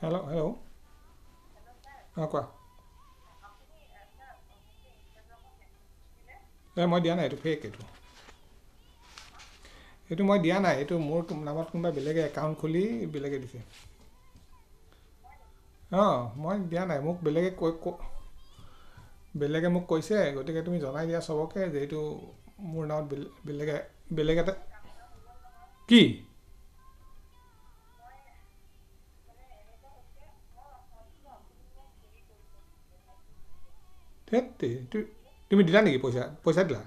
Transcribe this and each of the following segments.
Hello' hello'. অঁ কোৱা। মই দিয়া নাই, এইটো ফেক এইটো। এইটো মই দিয়া নাই, এইটো মোৰ নামত কোনোবা বেলেগে একাউণ্ট খুলি বেলেগে দিছে। অঁ মই দিয়া নাই, মোক বেলেগে মোক কৈছে, গতিকে তুমি জনাই দিয়া চবকে যে এইটো মোৰ নামত বেলেগ এটা কি? ধেৎ তুমি দিলা নেকি পইচা? পইচা দিলা?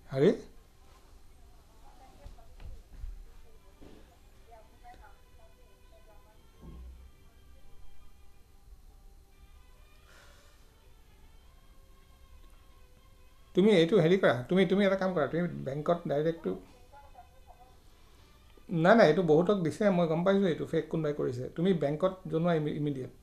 আৰে তুমি এইটো হেৰি কৰা, তুমি এটা কাম কৰা, তুমি বেংকত ডাইৰেক্টটো নাই নাই, এইটো বহুতক দিছে, মই গম পাইছোঁ এইটো ফেক কোনোবাই কৰিছে। তুমি বেংকত জনোৱা ইমিডিয়েট।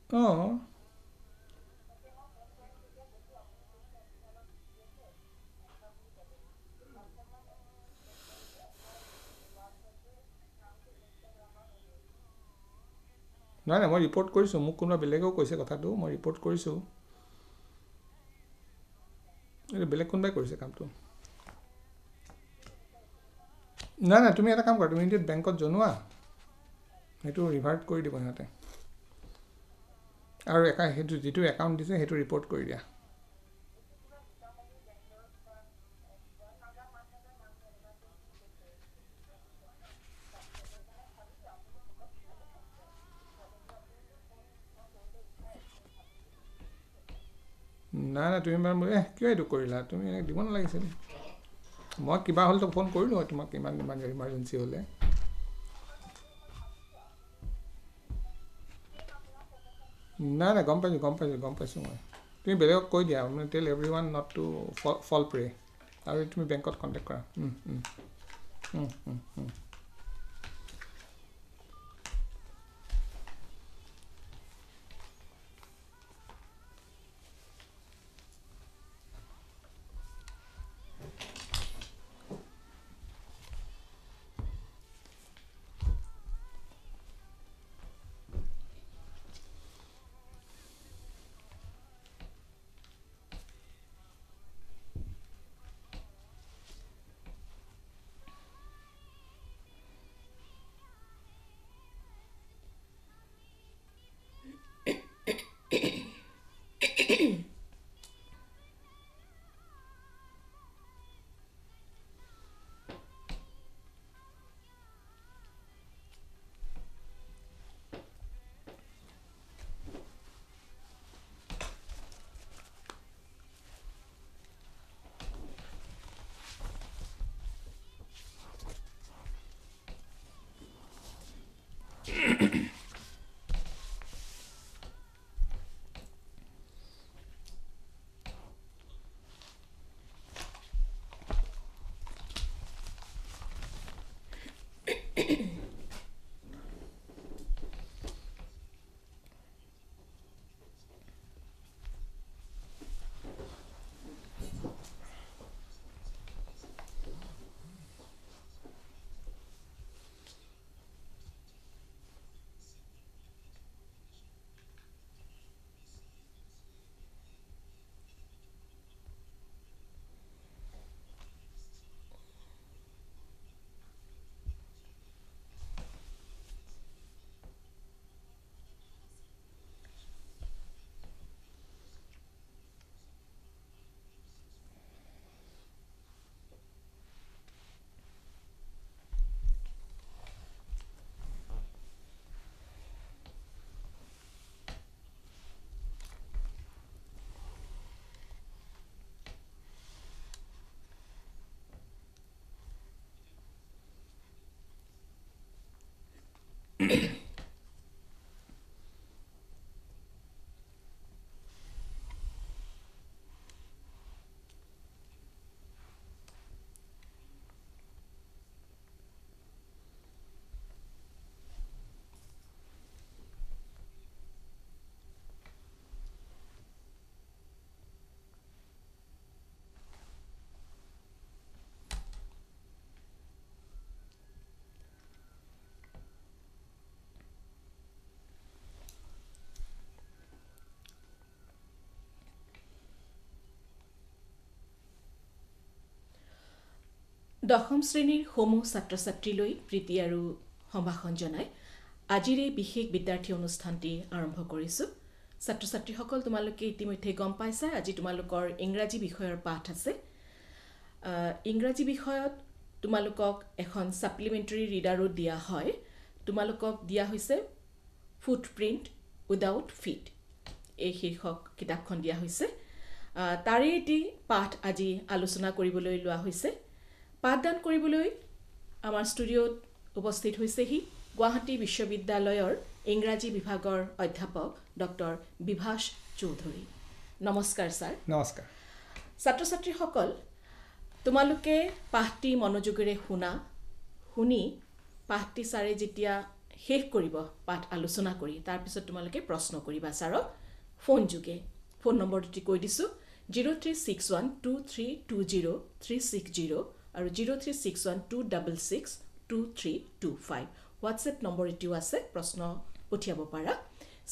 অঁ নাই নাই, মই ৰিপৰ্ট কৰিছোঁ, মোক কোনোবা বেলেগেও কৈছে কথাটো, মই ৰিপৰ্ট কৰিছোঁ। এইটো বেলেগ কোনোবাই কৰিছে কামটো। নাই নাই, তুমি এটা কাম কৰা, তুমি যদি বেংকত জনোৱা, সেইটো ৰিভাৰ্ট কৰি দিব সিহঁতে। আৰু সেইটো যিটো একাউণ্ট দিছে সেইটো ৰিপৰ্ট কৰি দিয়া। নাই নাই, তুমি বাৰু কিয় এইটো কৰিলা, তুমি এনেকৈ দিব নালাগিছিল। মই কিবা হ'লেতো ফোন কৰিলোঁ হয় তোমাক, ইমান ইমাৰ্জেঞ্চি হ'লে। নাই নাই, গম পাইছোঁ মই। তুমি বেলেগক কৈ দিয়া, মানে টেল every one not to fall pray, আৰু তুমি বেংকত কণ্টেক্ট কৰা। দশম শ্ৰেণীৰ সমূহ ছাত্ৰ-ছাত্ৰীলৈ প্ৰীতি আৰু সম্ভাষণ জনাই আজিৰ এই বিশেষ বিদ্যাৰ্থী অনুষ্ঠানটি আৰম্ভ কৰিছোঁ। ছাত্ৰ-ছাত্ৰীসকল তোমালোকে ইতিমধ্যে গম পাইছা আজি তোমালোকৰ ইংৰাজী বিষয়ৰ পাঠ আছে। ইংৰাজী বিষয়ত তোমালোকক এখন সাপ্লিমেণ্টাৰী ৰিডাৰো দিয়া হয়। তোমালোকক দিয়া হৈছে ফুটপ্ৰিণ্ট উইদাউট ফিট এই শীৰ্ষক কিতাপখন দিয়া হৈছে। তাৰে এটি পাঠ আজি আলোচনা কৰিবলৈ লোৱা হৈছে। পাঠদান কৰিবলৈ আমাৰ ষ্টুডিঅ'ত উপস্থিত হৈছেহি গুৱাহাটী বিশ্ববিদ্যালয়ৰ ইংৰাজী বিভাগৰ অধ্যাপক ডক্টৰ বিভাস চৌধুৰী। নমস্কাৰ ছাৰ। নমস্কাৰ। ছাত্ৰ-ছাত্ৰীসকল তোমালোকে পাঠটি মনোযোগেৰে শুনি পাঠটি ছাৰে যেতিয়া শেষ কৰিব পাঠ আলোচনা কৰি তাৰপিছত তোমালোকে প্ৰশ্ন কৰিবা ছাৰক ফোন যোগে। ফোন নম্বৰটো কৈ দিছোঁ 03612320 আৰু 036126622325। হোৱাটছএপ নম্বৰ এটিও আছে, প্ৰশ্ন পঠিয়াব পাৰা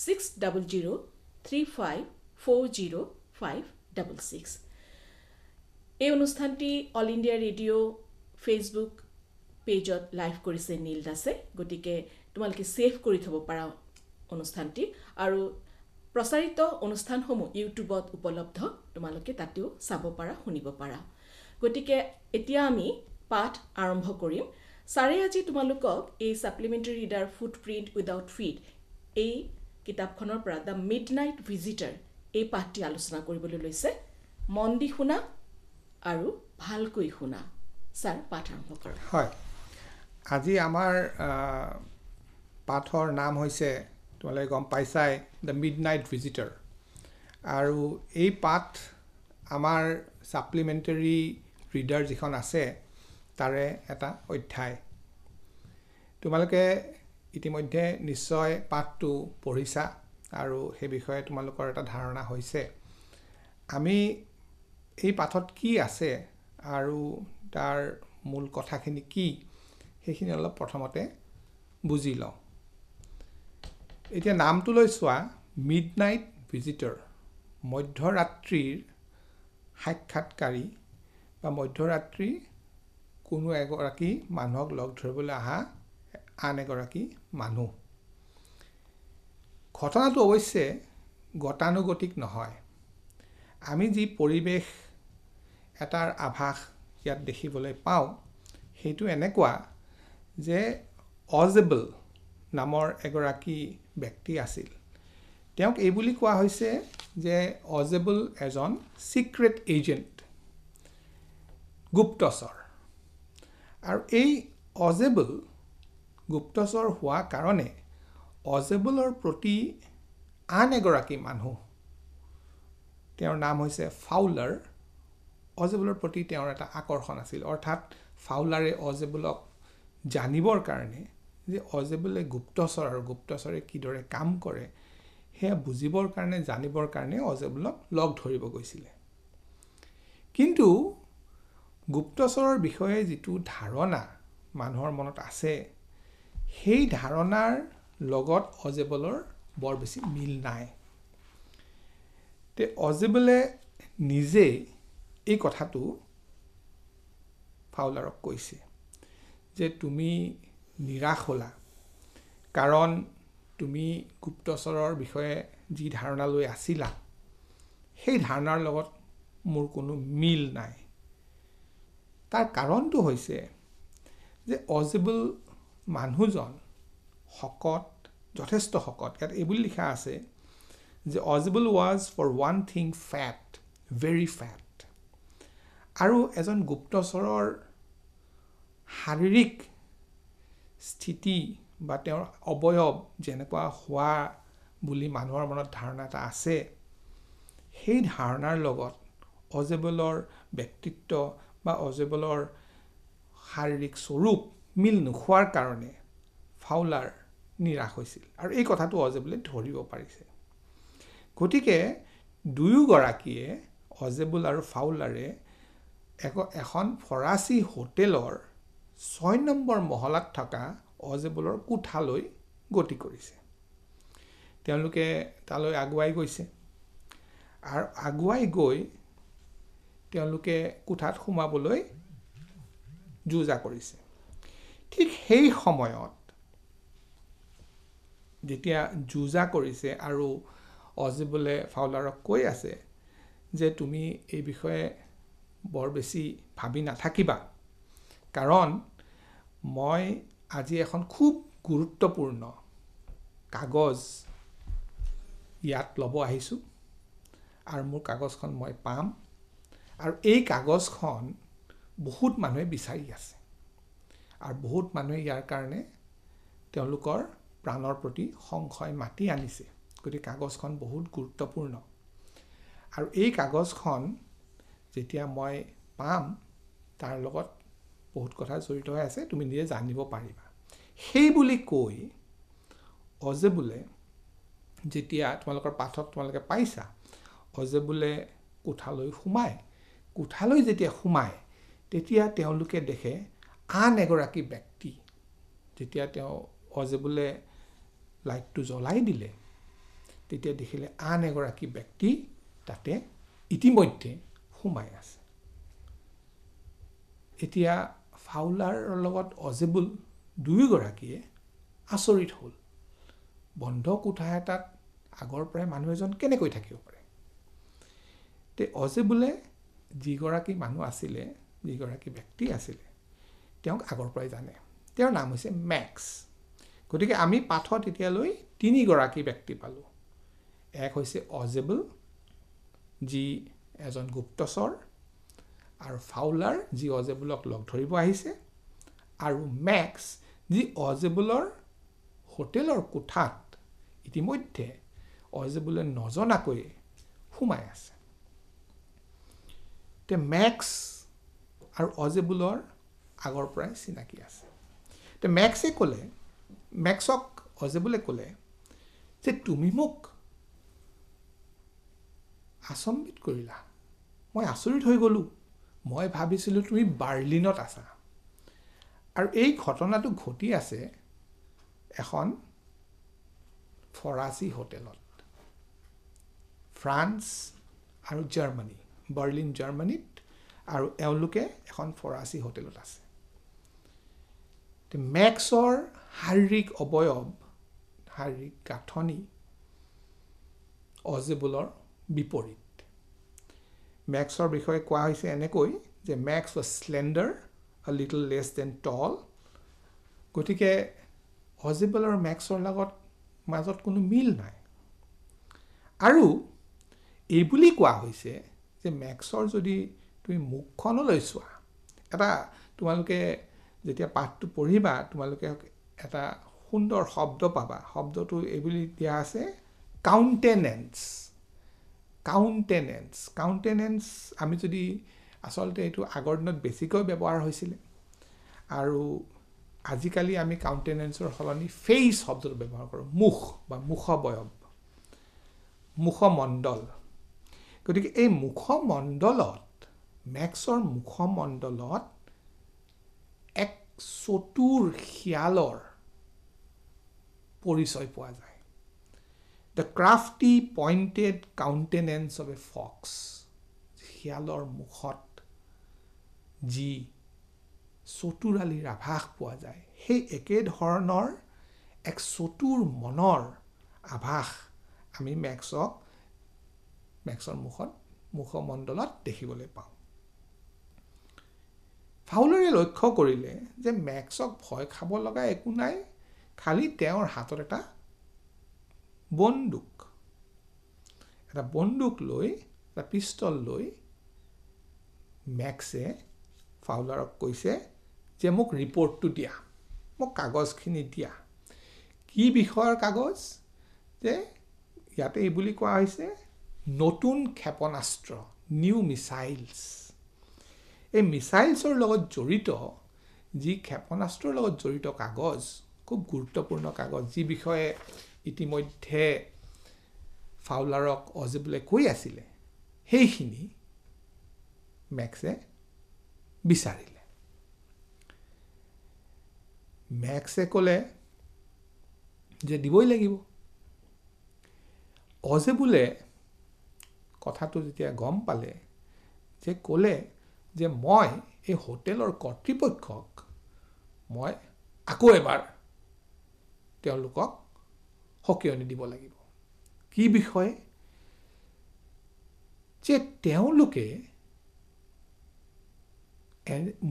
6000354056। এই অনুষ্ঠানটি অল ইণ্ডিয়া ৰেডিঅ' ফেচবুক পেজত লাইভ কৰিছে নীল দাসে, গতিকে তোমালোকে ছেভ কৰি থ'ব পাৰা অনুষ্ঠানটি। আৰু প্ৰচাৰিত অনুষ্ঠানসমূহ ইউটিউবত উপলব্ধ, তোমালোকে তাতেও চাব পাৰা, শুনিব পাৰা। গতিকে এতিয়া আমি পাঠ আৰম্ভ কৰিম। ছাৰে আজি তোমালোকক এই supplementary reader footprint without feet এই কিতাপখনৰ পৰা দ্য মিডনাইট ভিজিটাৰ এই পাঠটি আলোচনা কৰিবলৈ লৈছে। মন দি শুনা আৰু ভালকৈ শুনা। ছাৰ পাঠ আৰম্ভ কৰক। হয়, আজি আমাৰ পাঠৰ নাম হৈছে তোমালোকে গম পাইছাই দ্য মিডনাইট ভিজিটাৰ। আৰু এই পাঠ আমাৰ ছাপ্লিমেণ্টাৰী ৰিডাৰ যিখন আছে তাৰে এটা অধ্যায়। তোমালোকে ইতিমধ্যে নিশ্চয় পাঠটো পঢ়িছা আৰু সেই বিষয়ে তোমালোকৰ এটা ধাৰণা হৈছে। আমি এই পাঠত কি আছে আৰু তাৰ মূল কথাখিনি কি সেইখিনি অলপ প্ৰথমতে বুজি লওঁ। এতিয়া নামটোলৈ চোৱা, মিডনাইট ভিজিটৰ, মধ্যৰাত্ৰিৰ সাক্ষাৎকাৰী বা মধ্যৰাত্ৰি কোনো এগৰাকী মানুহক লগ ধৰিবলৈ অহা আন এগৰাকী মানুহ। ঘটনাটো অৱশ্যে গতানুগতিক নহয়। আমি যি পৰিৱেশ এটাৰ আভাস ইয়াত দেখিবলৈ পাওঁ সেইটো এনেকুৱা যে অজেবল নামৰ এগৰাকী ব্যক্তি আছিল। তেওঁক এই বুলি কোৱা হৈছে যে অজেবল এজন চিক্ৰেট এজেণ্ট, গুপ্তচৰ। আৰু এই অজেবল গুপ্তচৰ হোৱা কাৰণে অজেবলৰ প্ৰতি আন এগৰাকী মানুহ, তেওঁৰ নাম হৈছে ফাউলাৰ, অজেবলৰ প্ৰতি তেওঁৰ এটা আকৰ্ষণ আছিল। অৰ্থাৎ ফাউলাৰে অজেবলক জানিবৰ কাৰণে যে অজেবলে গুপ্তচৰ আৰু গুপ্তচৰে কিদৰে কাম কৰে সেয়া বুজিবৰ কাৰণে, জানিবৰ কাৰণে অজেবলক লগ ধৰিব গৈছিলে। কিন্তু গুপ্তচৰৰ বিষয়ে যিটো ধাৰণা মানুহৰ মনত আছে সেই ধাৰণাৰ লগত অজেবলৰ বৰ বেছি মিল নাই। তে অজেবলে নিজে এই কথাটো ফাউলাৰক কৈছে যে তুমি নিৰাশ হ'লা, কাৰণ তুমি গুপ্তচৰৰ বিষয়ে যি ধাৰণা লৈ আছিলা সেই ধাৰণাৰ লগত মোৰ কোনো মিল নাই। তাৰ কাৰণটো হৈছে যে অজেবল মানুহজন শকত, যথেষ্ট শকত। ইয়াত এইবুলি লিখা আছে যে Ausable was for one thing fat, very fat. আৰু এজন গুপ্তচৰৰ শাৰীৰিক স্থিতি বা তেওঁৰ অৱয়ব যেনেকুৱা হোৱা বুলি মানুহৰ মনত ধাৰণা এটা আছে, সেই ধাৰণাৰ লগত অজেবলৰ ব্যক্তিত্ব বা অজেবলৰ শাৰীৰিক স্বৰূপ মিল নোখোৱাৰ কাৰণে ফাউলাৰ নিৰাশ হৈছিল। আৰু এই কথাটো অজেবলে ধৰিব পাৰিছে। গতিকে দুয়োগৰাকীয়ে, অজেবল আৰু ফাউলাৰে এখন ফৰাচী হোটেলৰ 6 নম্বৰ মহলাত থকা অজেবলৰ কোঠালৈ গতি কৰিছে। তেওঁলোকে তালৈ আগুৱাই গৈছে আৰু আগুৱাই গৈ তেওঁলোকে কোঠাত সোমাবলৈ যুঁজা কৰিছে ঠিক সেই সময়ত যেতিয়া যুঁজা কৰিছে আৰু অজেবুলে ফাউলাৰক কৈ আছে যে তুমি এই বিষয়ে বৰ বেছি ভাবি নাথাকিবা কাৰণ মই আজি এখন খুব গুৰুত্বপূৰ্ণ কাগজ ইয়াত ল'ব আহিছোঁ আৰু মোৰ কাগজখন মই পাম আৰু এই কাগজখন বহুত মানুহে বিচাৰি আছে আৰু বহুত মানুহে ইয়াৰ কাৰণে তেওঁলোকৰ প্ৰাণৰ প্ৰতি সংশয় মাতি আনিছে গতিকে কাগজখন বহুত গুৰুত্বপূৰ্ণ আৰু এই কাগজখন যেতিয়া মই পাম তাৰ লগত বহুত কথা জড়িত হৈ আছে তুমি নিজে জানিব পাৰিবা সেই বুলি কৈ অজেবুলে যেতিয়া তোমালোকৰ পাঠত তোমালোকে পাইছা অজেবুলে কোঠালৈ যেতিয়া সোমায় তেতিয়া তেওঁলোকে দেখে আন এগৰাকী ব্যক্তি যেতিয়া তেওঁ অজেবুলে লাইটটো জ্বলাই দিলে তেতিয়া দেখিলে আন এগৰাকী ব্যক্তি তাতে ইতিমধ্যে সোমাই আছে এতিয়া ফাউলাৰৰ লগত অজেবুল দুয়োগৰাকীয়ে আচৰিত হ'ল বন্ধ কোঠা এটাত আগৰ পৰাই মানুহ এজন কেনেকৈ থাকিব পাৰে তে অজেবুলে যিগৰাকী মানুহ আছিলে যিগৰাকী ব্যক্তি আছিলে তেওঁক আগৰ পৰাই জানে তেওঁৰ নাম হৈছে মেক্স গতিকে আমি পাঠত এতিয়ালৈ তিনিগৰাকী ব্যক্তি পালোঁ এক হৈছে অজেবুল যি এজন গুপ্তচৰ আৰু ফাউলাৰ যি অজেবুলক লগ ধৰিব আহিছে আৰু মেক্স যি অজেবুলৰ হোটেলৰ কোঠাত ইতিমধ্যে অজেবুলে নজনাকৈ সোমাই আছে তে মেক্স আৰু অজেবুলৰ আগৰ পৰাই চিনাকি আছে তে মেক্সক অজেবুলে ক'লে যে তুমি মোক আচম্বিত কৰিলা মই আচৰিত হৈ গ'লোঁ মই ভাবিছিলোঁ তুমি বাৰ্লিনত আছা আৰু এই ঘটনাটো ঘটি আছে এখন ফৰাচী হোটেলত ফ্ৰান্স আৰু জাৰ্মানী বাৰ্লিন জাৰ্মানীত আৰু এওঁলোকে এখন ফৰাচী হোটেলত আছে মেক্সৰ শাৰীৰিক অৱয়ব শাৰীৰিক গাঁথনি অজেবুলৰ বিপৰীত মেক্সৰ বিষয়ে কোৱা হৈছে এনেকৈ যে max was slender, a little less than tall গতিকে অজেবুল আৰু মেক্সৰ মাজত কোনো মিল নাই আৰু এই বুলি কোৱা হৈছে যে মেক্সৰ যদি তুমি মুখখনলৈ চোৱা এটা তোমালোকে যেতিয়া পাঠটো পঢ়িবা তোমালোকে এটা সুন্দৰ শব্দ পাবা শব্দটো এই বুলি দিয়া আছে কাউন্টেনেন্স আমি যদি আচলতে এইটো আগৰ দিনত বেছিকৈ ব্যৱহাৰ হৈছিলে আৰু আজিকালি আমি কাউন্টেনেন্সৰ সলনি ফেইচ শব্দটো ব্যৱহাৰ কৰোঁ মুখ বা মুখবয়ব মুখমণ্ডল গতিকে এই মুখমণ্ডলত মেক্সৰ মুখমণ্ডলত এক চতুৰ শিয়ালৰ পৰিচয় পোৱা যায় The crafty pointed countenance of a fox শিয়ালৰ মুখত যি চতুৰালিৰ আভাস পোৱা যায় সেই একে ধৰণৰ এক চতুৰ মনৰ আভাস আমি মেক্সৰ মুখমণ্ডলত দেখিবলৈ পাওঁ ফাউলাৰে লক্ষ্য কৰিলে যে মেক্সক ভয় খাব লগা একো নাই খালি তেওঁৰ হাতত এটা বন্দুক লৈ এটা পিষ্টল লৈ মেক্সে ফাউলাৰক কৈছে যে মোক ৰিপৰ্টটো দিয়া মোক কাগজখিনি দিয়া কি বিষয়ৰ কাগজ যে ইয়াতে এই বুলি কোৱা হৈছে নতুন ক্ষেপণাস্ত্ৰ নিউ মিছাইলছ এই মিছাইলছৰ লগত জড়িত যি ক্ষেপণাস্ত্ৰৰ লগত জড়িত কাগজ খুব গুৰুত্বপূৰ্ণ কাগজ যি বিষয়ে ইতিমধ্যে ফাউলাৰক অজেবুলে কৈ আছিলে সেইখিনি মেক্সে বিচাৰিলে মেক্সে ক'লে যে দিবই লাগিব অজেবুলে কথাটো যেতিয়া গম পালে যে ক'লে যে মই এই হোটেলৰ কৰ্তৃপক্ষক মই আকৌ এবাৰ তেওঁলোকক সকিয়নি দিব লাগিব কি বিষয়ে যে তেওঁলোকে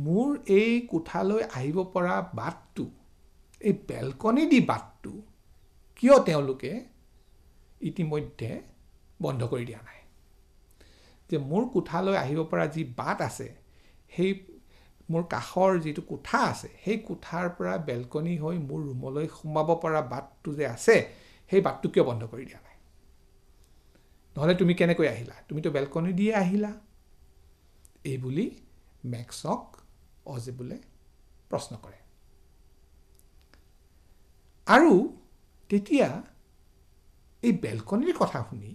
মোৰ এই কোঠালৈ আহিব পৰা বাটটো এই বেলকনি দি বাটটো কিয় তেওঁলোকে ইতিমধ্যে বন্ধ কৰি দিয়া নাই যে মোৰ কোঠালৈ আহিব পৰা যি বাট আছে সেই মোৰ কাষৰ যিটো কোঠা আছে সেই কোঠাৰ পৰা বেলকনি হৈ মোৰ ৰুমলৈ সোমাব পৰা বাটটো যে আছে সেই বাটটো কিয় বন্ধ কৰি দিয়া নাই নহলে তুমি কেনেকৈ আহিলা তুমিতো বেলকনি দিয়ে আহিলা এই বুলি মেক্সক অজেবুলে প্ৰশ্ন কৰে আৰু তেতিয়া এই বেলকনিৰ কথা শুনি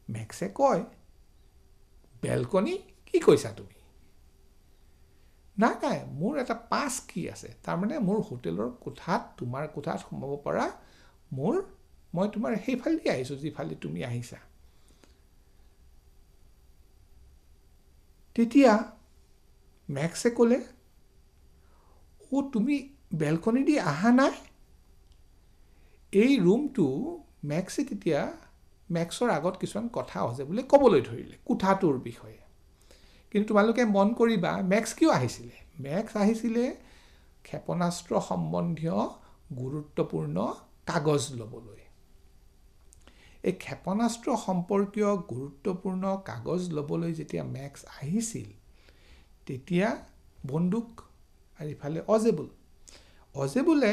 মেক্সে কয় বেলকনি কি কৈছা তুমি নাই মোৰ এটা পাছ কি আছে তাৰমানে মোৰ হোটেলৰ কোঠাত তোমাৰ কোঠাত সোমাব পৰা মই তোমাৰ সেইফালে আহিছো যিফালে তুমি আহিছা তেতিয়া মেক্সে ক'লে ও তুমি বেলকনি দি আহা নাই এই ৰুমটো মেক্সে তেতিয়া মেক্সৰ আগত কিছুমান কথা আছে বুলি ক'বলৈ ধৰিলে কোঠাটোৰ বিষয়ে কিন্তু তোমালোকে মন কৰিবা মেক্স কিয় আহিছিলে মেক্স আহিছিলে ক্ষেপণাস্ত্ৰ সম্বন্ধীয় গুৰুত্বপূৰ্ণ কাগজ ল'বলৈ এই ক্ষেপণাস্ত্ৰ সম্পৰ্কীয় গুৰুত্বপূৰ্ণ কাগজ ল'বলৈ যেতিয়া মেক্স আহিছিল তেতিয়া বন্দুক আৰু ইফালে অজেবুলে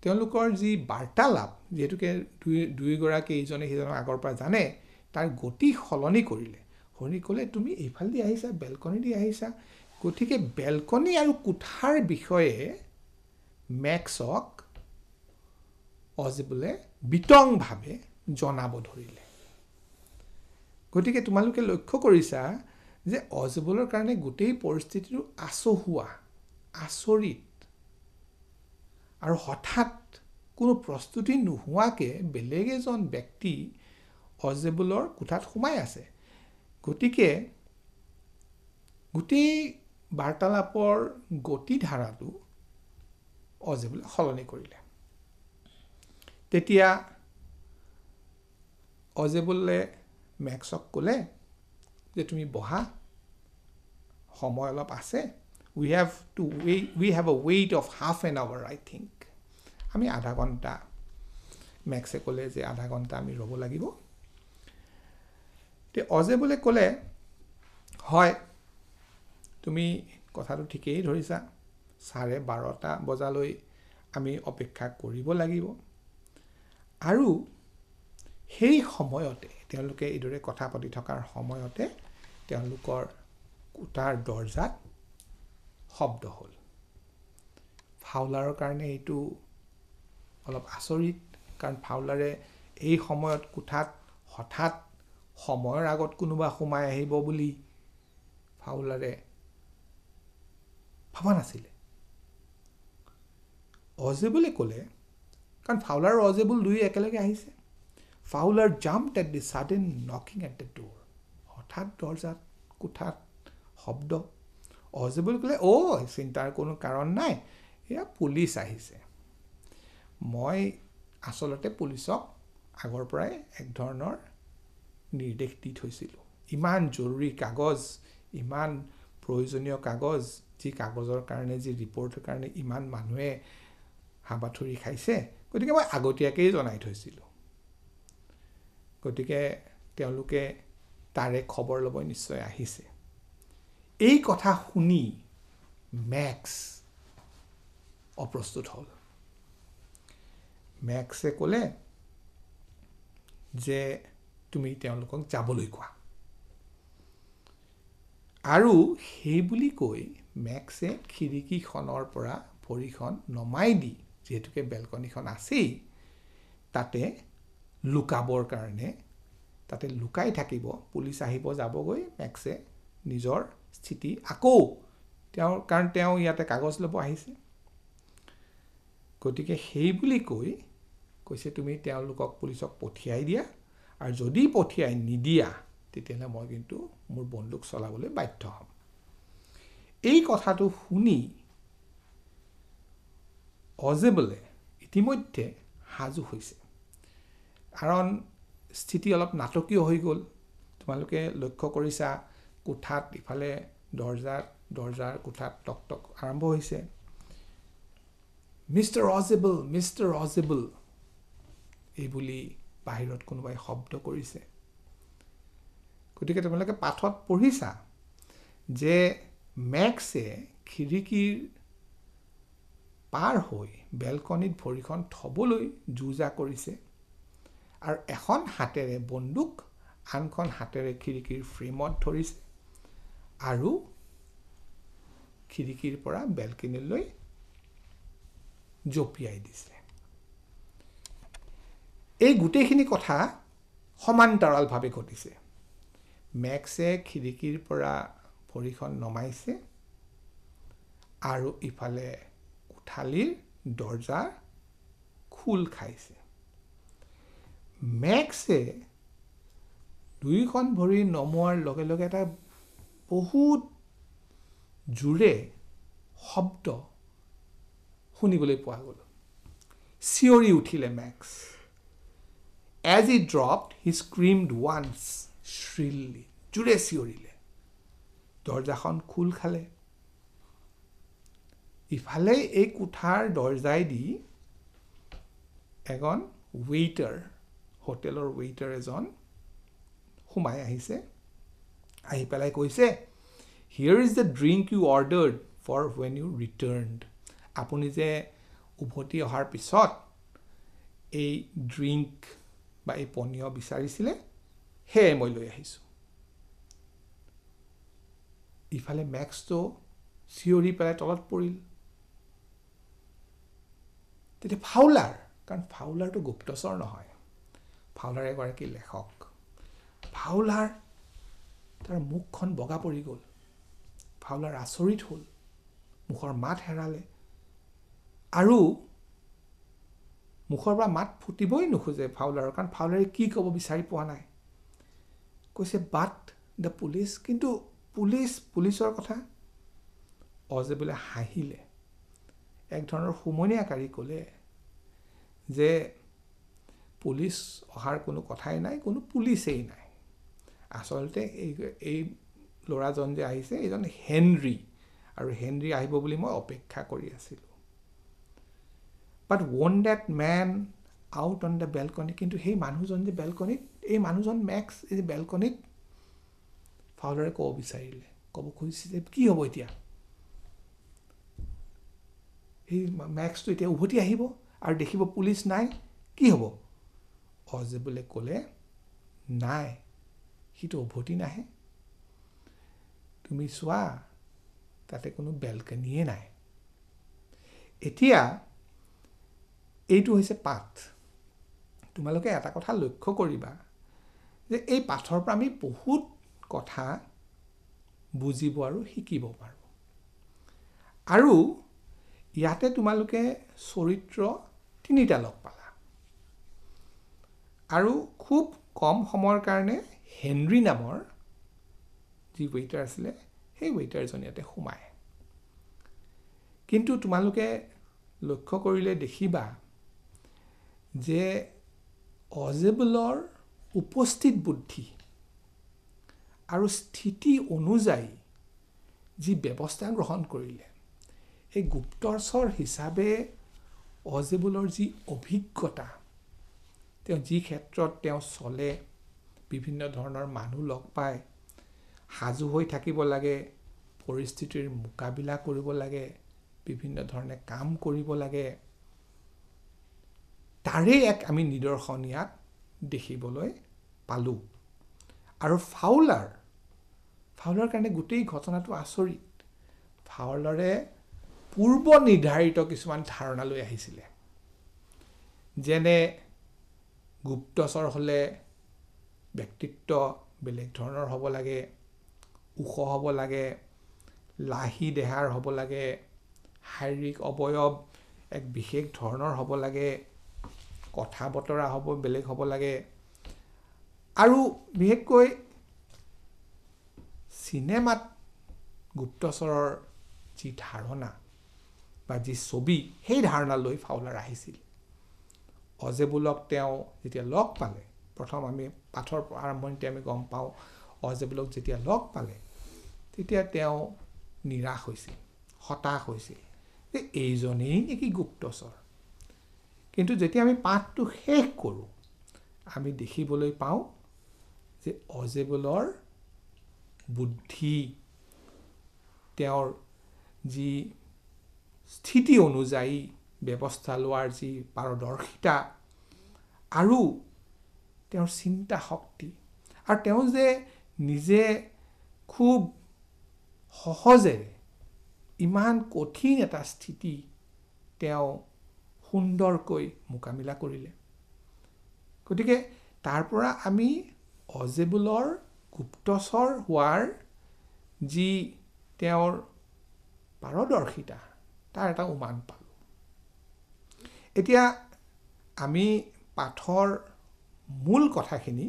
তেওঁলোকৰ যি বাৰ্তালাপ যেহেতুকে দুইগৰাকী ইজনে সিজনক আগৰ পৰা জানে তাৰ গতি সলনি কৰিলে শুনি ক'লে তুমি এইফালে দি আহিছা বেলকনি দি আহিছা গতিকে বেলকনি আৰু কোঠাৰ বিষয়ে মেক্সক অজেবুলে বিতংভাৱে জনাব ধৰিলে গতিকে তোমালোকে লক্ষ্য কৰিছা যে অজেবুলৰ কাৰণে গোটেই পৰিস্থিতিটো আচহুৱা আচৰিত আৰু হঠাৎ কোনো প্ৰস্তুতি নোহোৱাকে বেলেগ এজন ব্যক্তি অজেবুলৰ কোঠাত সোমাই আছে গতিকে গোটেই বাৰ্তালাপৰ গতিধাৰাটো অজেবুলে সলনি কৰিলে তেতিয়া অজেবুলে মেক্সক ক'লে যে তুমি বহা সময় অলপ আছে we have a wait of half an hour I think আমি আধা ঘণ্টা মেক্সে ক'লে যে আধা ঘণ্টা আমি ৰ'ব লাগিব তে অজেবুলে ক'লে হয় তুমি কথাটো ঠিকেই ধৰিছা 12:30 বজালৈ আমি অপেক্ষা কৰিব লাগিব আৰু সেই সময়তে তেওঁলোকে এইদৰে কথা পাতি থকাৰ সময়তে তেওঁলোকৰ কোঠাৰ দৰজাত শব্দ হ'ল ফাউলাৰৰ কাৰণে এইটো অলপ আচৰিত কাৰণ ফাউলাৰে এই সময়ত কোঠাত হঠাৎ সময়ৰ আগত কোনোবা সোমাই আহিব বুলি ফাউলাৰে ভাবা নাছিলে অজেবুলে ক'লে কাৰণ ফাউলাৰ আৰু অজেবুল দুই একেলগে আহিছে Fowler jumped at the sudden knocking at the door হঠাৎ দৰজাত কোঠাত শব্দ অজেবুলে ক'লে চিন্তাৰ কোনো কাৰণ নাই এয়া পুলিচ আহিছে মই আচলতে পুলিচক আগৰ পৰাই এক ধৰণৰ নিৰ্দেশ দি থৈছিলোঁ ইমান জৰুৰী কাগজ ইমান প্ৰয়োজনীয় কাগজ যি কাগজৰ কাৰণে যি ৰিপৰ্টৰ কাৰণে ইমান মানুহে হাবাথুৰি খাইছে গতিকে মই আগতীয়াকেই জনাই থৈছিলোঁ গতিকে তেওঁলোকে তাৰে খবৰ ল'ব নিশ্চয় আহিছে এই কথা শুনি মেক্স অপ্ৰস্তুত হ'ল মেক্সে ক'লে যে তুমি তেওঁলোকক যাবলৈ কোৱা আৰু সেই বুলি কৈ মেক্সে খিৰিকীখনৰ পৰা ভৰিখন নমাই দি যেহেতুকে বেলকনিখন আছেই তাতে লুকাবৰ কাৰণে তাতে লুকাই থাকিব পুলিচ আহিব যাবগৈ মেক্সে নিজৰ স্থিতি আকৌ কাৰণ তেওঁ ইয়াতে কাগজ ল'ব আহিছে গতিকে সেই বুলি কৈছে তুমি তেওঁলোকক পুলিচক পঠিয়াই দিয়া আৰু যদি পঠিয়াই নিদিয়া তেতিয়াহ'লে মই কিন্তু মোৰ বন্দুক চলাবলৈ বাধ্য হ'ম। এই কথাটো শুনি অজেবলে ইতিমধ্যে সাজু হৈছে, কাৰণ স্থিতি অলপ নাটকীয় হৈ গ'ল। তোমালোকে লক্ষ্য কৰিছা কোঠাত ইফালে দৰজাৰ কোঠাত টক টক আৰম্ভ হৈছে, মিষ্টাৰ অজেবল এই বুলি বাহিৰত কোনোবাই শব্দ কৰিছে। গতিকে তোমালোকে পাঠত পঢ়িছা যে মেক্সে খিৰিকীৰ পাৰ হৈ বেলকনিত ভৰিখন থবলৈ যুঁজা কৰিছে, আৰু এখন হাতেৰে বন্দুক আনখন হাতেৰে খিৰিকীৰ ফ্ৰেমত ধৰিছে আৰু খিৰিকীৰ পৰা বেলকনিলৈ জঁপিয়াই দিছে। এই গোটেইখিনি কথা সমান্তৰালভাৱে ঘটিছে। মেক্সে খিৰিকীৰ পৰা ভৰিখন নমাইছে আৰু ইফালে কোঠালীৰ দৰজা খোল খাইছে। মেক্সে দুইখন ভৰি নমোৱাৰ লগে লগে এটা বহুত জোৰে শব্দ শুনিবলৈ পোৱা গ'ল। চিঞৰি উঠিলে max. As he dropped, he screamed once shrilly. জোৰে চিঞৰিলে। দৰজাখন খোল খালে। ইফালে এই কোঠাৰ দৰজাই দি এজন ৱেইটাৰ, হোটেলৰ ৱেইটাৰ এজন সোমাই আহিছে। আহি পেলাই কৈছে, Here is the drink you ordered for when you returned. আপুনি যে উভতি অহাৰ পিছত এই ড্ৰিংক বা এই পনীয় বিচাৰিছিলে, সেয়ে মই লৈ আহিছোঁ। ইফালে মেক্সটো চিঞৰি পেলাই তলত পৰিল। তেতিয়া ফাউলাৰ, কাৰণ ফাউলাৰটো গুপ্তচৰ নহয়, ফাউলাৰ এগৰাকী লেখক। ফাউলাৰ তাৰ মুখখন বগা পৰি গ'ল। ফাউলাৰ আচৰিত হ'ল, মুখৰ মাত হেৰালে, আৰু মুখৰ পৰা মাত ফুটিবই নোখোজে ফাউলাৰৰ, কাৰণ ফাউলাৰে কি ক'ব বিচাৰি পোৱা নাই। কৈছে বাট দ্য পুলিচ, কিন্তু পুলিচৰ কথা। অজেবলে হাঁহিলে, এক ধৰণৰ হুমনিয়াকাৰী ক'লে যে পুলিচ অহাৰ কোনো কথাই নাই, কোনো পুলিচেই নাই। আচলতে এই ল'ৰাজন যে আহিছে এইজন হেনৰী, আৰু হেনৰী আহিব বুলি মই অপেক্ষা কৰি আছিলোঁ। But won't that man out on the balcony? কিন্তু সেই মানুহজন যে বেলকনিত, এই মানুহজন মেক্স এই বেলকনিত, ফাউলাৰে ক'ব বিচাৰিলে, ক'ব খুজিছে যে কি হ'ব এতিয়া? সেই মেক্সটো এতিয়া উভতি আহিব আৰু দেখিব পুলিচ নাই, কি হ'ব? অজেবলে ক'লে, নাই, সিটো উভতি নাহে। তুমি চোৱা, তাতে কোনো বেলকনিয়ে নাই। এতিয়া এইটো হৈছে পাঠ। তোমালোকে এটা কথা লক্ষ্য কৰিবা যে এই পাঠৰ পৰা আমি বহুত কথা বুজিব আৰু শিকিব পাৰোঁ। আৰু ইয়াতে তোমালোকে চৰিত্ৰ তিনিটা লগ পালা, আৰু খুব কম সময়ৰ কাৰণে হেনৰী নামৰ যি ৱেইটাৰ আছিলে, সেই ৱেইটাৰজন ইয়াতে সোমায়। কিন্তু তোমালোকে লক্ষ্য কৰিলে দেখিবা যে অজেবলৰ উপস্থিত বুদ্ধি আৰু স্থিতি অনুযায়ী যি ব্যৱস্থা গ্ৰহণ কৰিলে, এই গুপ্তচৰ হিচাপে অজেবলৰ যি অভিজ্ঞতা, তেওঁ যি ক্ষেত্ৰত তেওঁ চলে, বিভিন্ন ধৰণৰ মানুহ লগ পায়, সাজু হৈ থাকিব লাগে, পৰিস্থিতিৰ মোকাবিলা কৰিব লাগে, বিভিন্ন ধৰণে কাম কৰিব লাগে, তাৰে এক আমি নিদৰ্শন ইয়াত দেখিবলৈ পালোঁ। আৰু ফাউলাৰ কাৰণে গোটেই ঘটনাটো আচৰিত। ফাউলাৰে পূৰ্ব নিৰ্ধাৰিত কিছুমান ধাৰণা লৈ আহিছিলে, যেনে গুপ্তচৰ হ'লে ব্যক্তিত্ব বেলেগ ধৰণৰ হ'ব লাগে, ওখ হ'ব লাগে, লাহি দেহাৰ হ'ব লাগে, শাৰীৰিক অৱয়ব এক বিশেষ ধৰণৰ হ'ব লাগে, কথা বতৰা বেলেগ হ'ব লাগে, আৰু বিশেষকৈ চিনেমাত গুপ্তচৰৰ যি ধাৰণা বা যি ছবি সেই ধাৰণা লৈ ফাউলাৰ আহিছিল অজেবুলক তেওঁ যেতিয়া লগ পালে প্ৰথম আমি পাঠৰ আৰম্ভণিতে আমি গম পাওঁ অজেবুলক যেতিয়া লগ পালে তেতিয়া তেওঁ নিৰাশ হৈছিল হতাশ হৈছিল যে এইজনেই নেকি গুপ্তচৰ কিন্তু যেতিয়া আমি পাঠটো শেষ কৰোঁ আমি দেখিবলৈ পাওঁ যে অজেবুলৰ বুদ্ধি তেওঁৰ যি স্থিতি অনুযায়ী ব্যৱস্থা লোৱাৰ যি পাৰদৰ্শিতা আৰু তেওঁৰ চিন্তা শক্তি আৰু তেওঁ যে নিজে খুব সহজেৰে ইমান কঠিন এটা স্থিতি তেওঁ সুন্দৰকৈ মোকাবিলা কৰিলে গতিকে তাৰ পৰা আমি অজেবুলৰ গুপ্তচৰ হোৱাৰ যি তেওঁৰ পাৰদৰ্শিতা তাৰ এটা উমান পালোঁ এতিয়া আমি পাঠৰ মূল কথাখিনি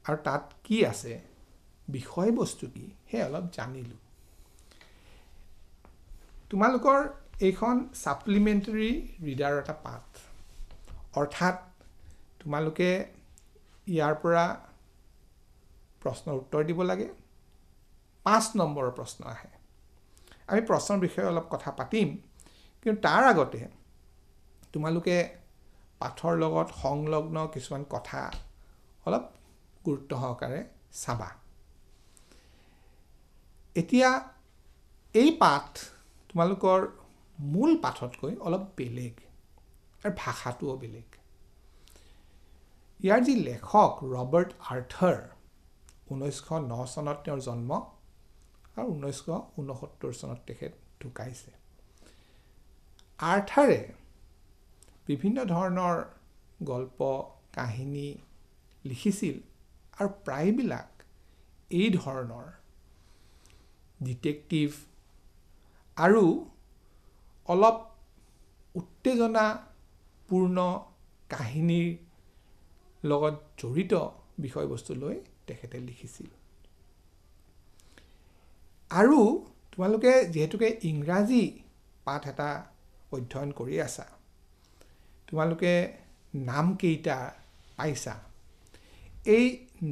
আৰু তাত কি আছে বিষয়বস্তু কি সেই অলপ জানিলোঁ তোমালোকৰ এইখন ছাপ্লিমেণ্টাৰী ৰিডাৰ এটা পাঠ অৰ্থাৎ তোমালোকে ইয়াৰ পৰা প্ৰশ্নৰ উত্তৰ দিব লাগে 5 নম্বৰৰ প্ৰশ্ন আহে আমি প্ৰশ্নৰ বিষয়ে অলপ কথা পাতিম কিন্তু তাৰ আগতে তোমালোকে পাঠৰ লগত সংলগ্ন কিছুমান কথা অলপ গুৰুত্ব সহকাৰে চাবা এতিয়া এই পাঠ তোমালোকৰ মূল পাঠতকৈ অলপ বেলেগ আৰু ভাষাটোও বেলেগ ইয়াৰ যি লেখক ৰবাৰ্ট আৰ্থৰ 1909 চনত তেওঁৰ জন্ম আৰু 1969 চনত তেখেত ঢুকাইছে আৰ্থৰে বিভিন্ন ধৰণৰ গল্প কাহিনী লিখিছিল আৰু প্ৰায়বিলাক এই ধৰণৰ ডিটেক্টিভ আৰু অলপ উত্তেজনাপূৰ্ণ কাহিনীৰ লগত জড়িত বিষয়বস্তু লৈ তেখেতে লিখিছিল আৰু তোমালোকে যেহেতুকে ইংৰাজী পাঠ এটা অধ্যয়ন কৰি আছা তোমালোকে নামকেইটা পাইছা এই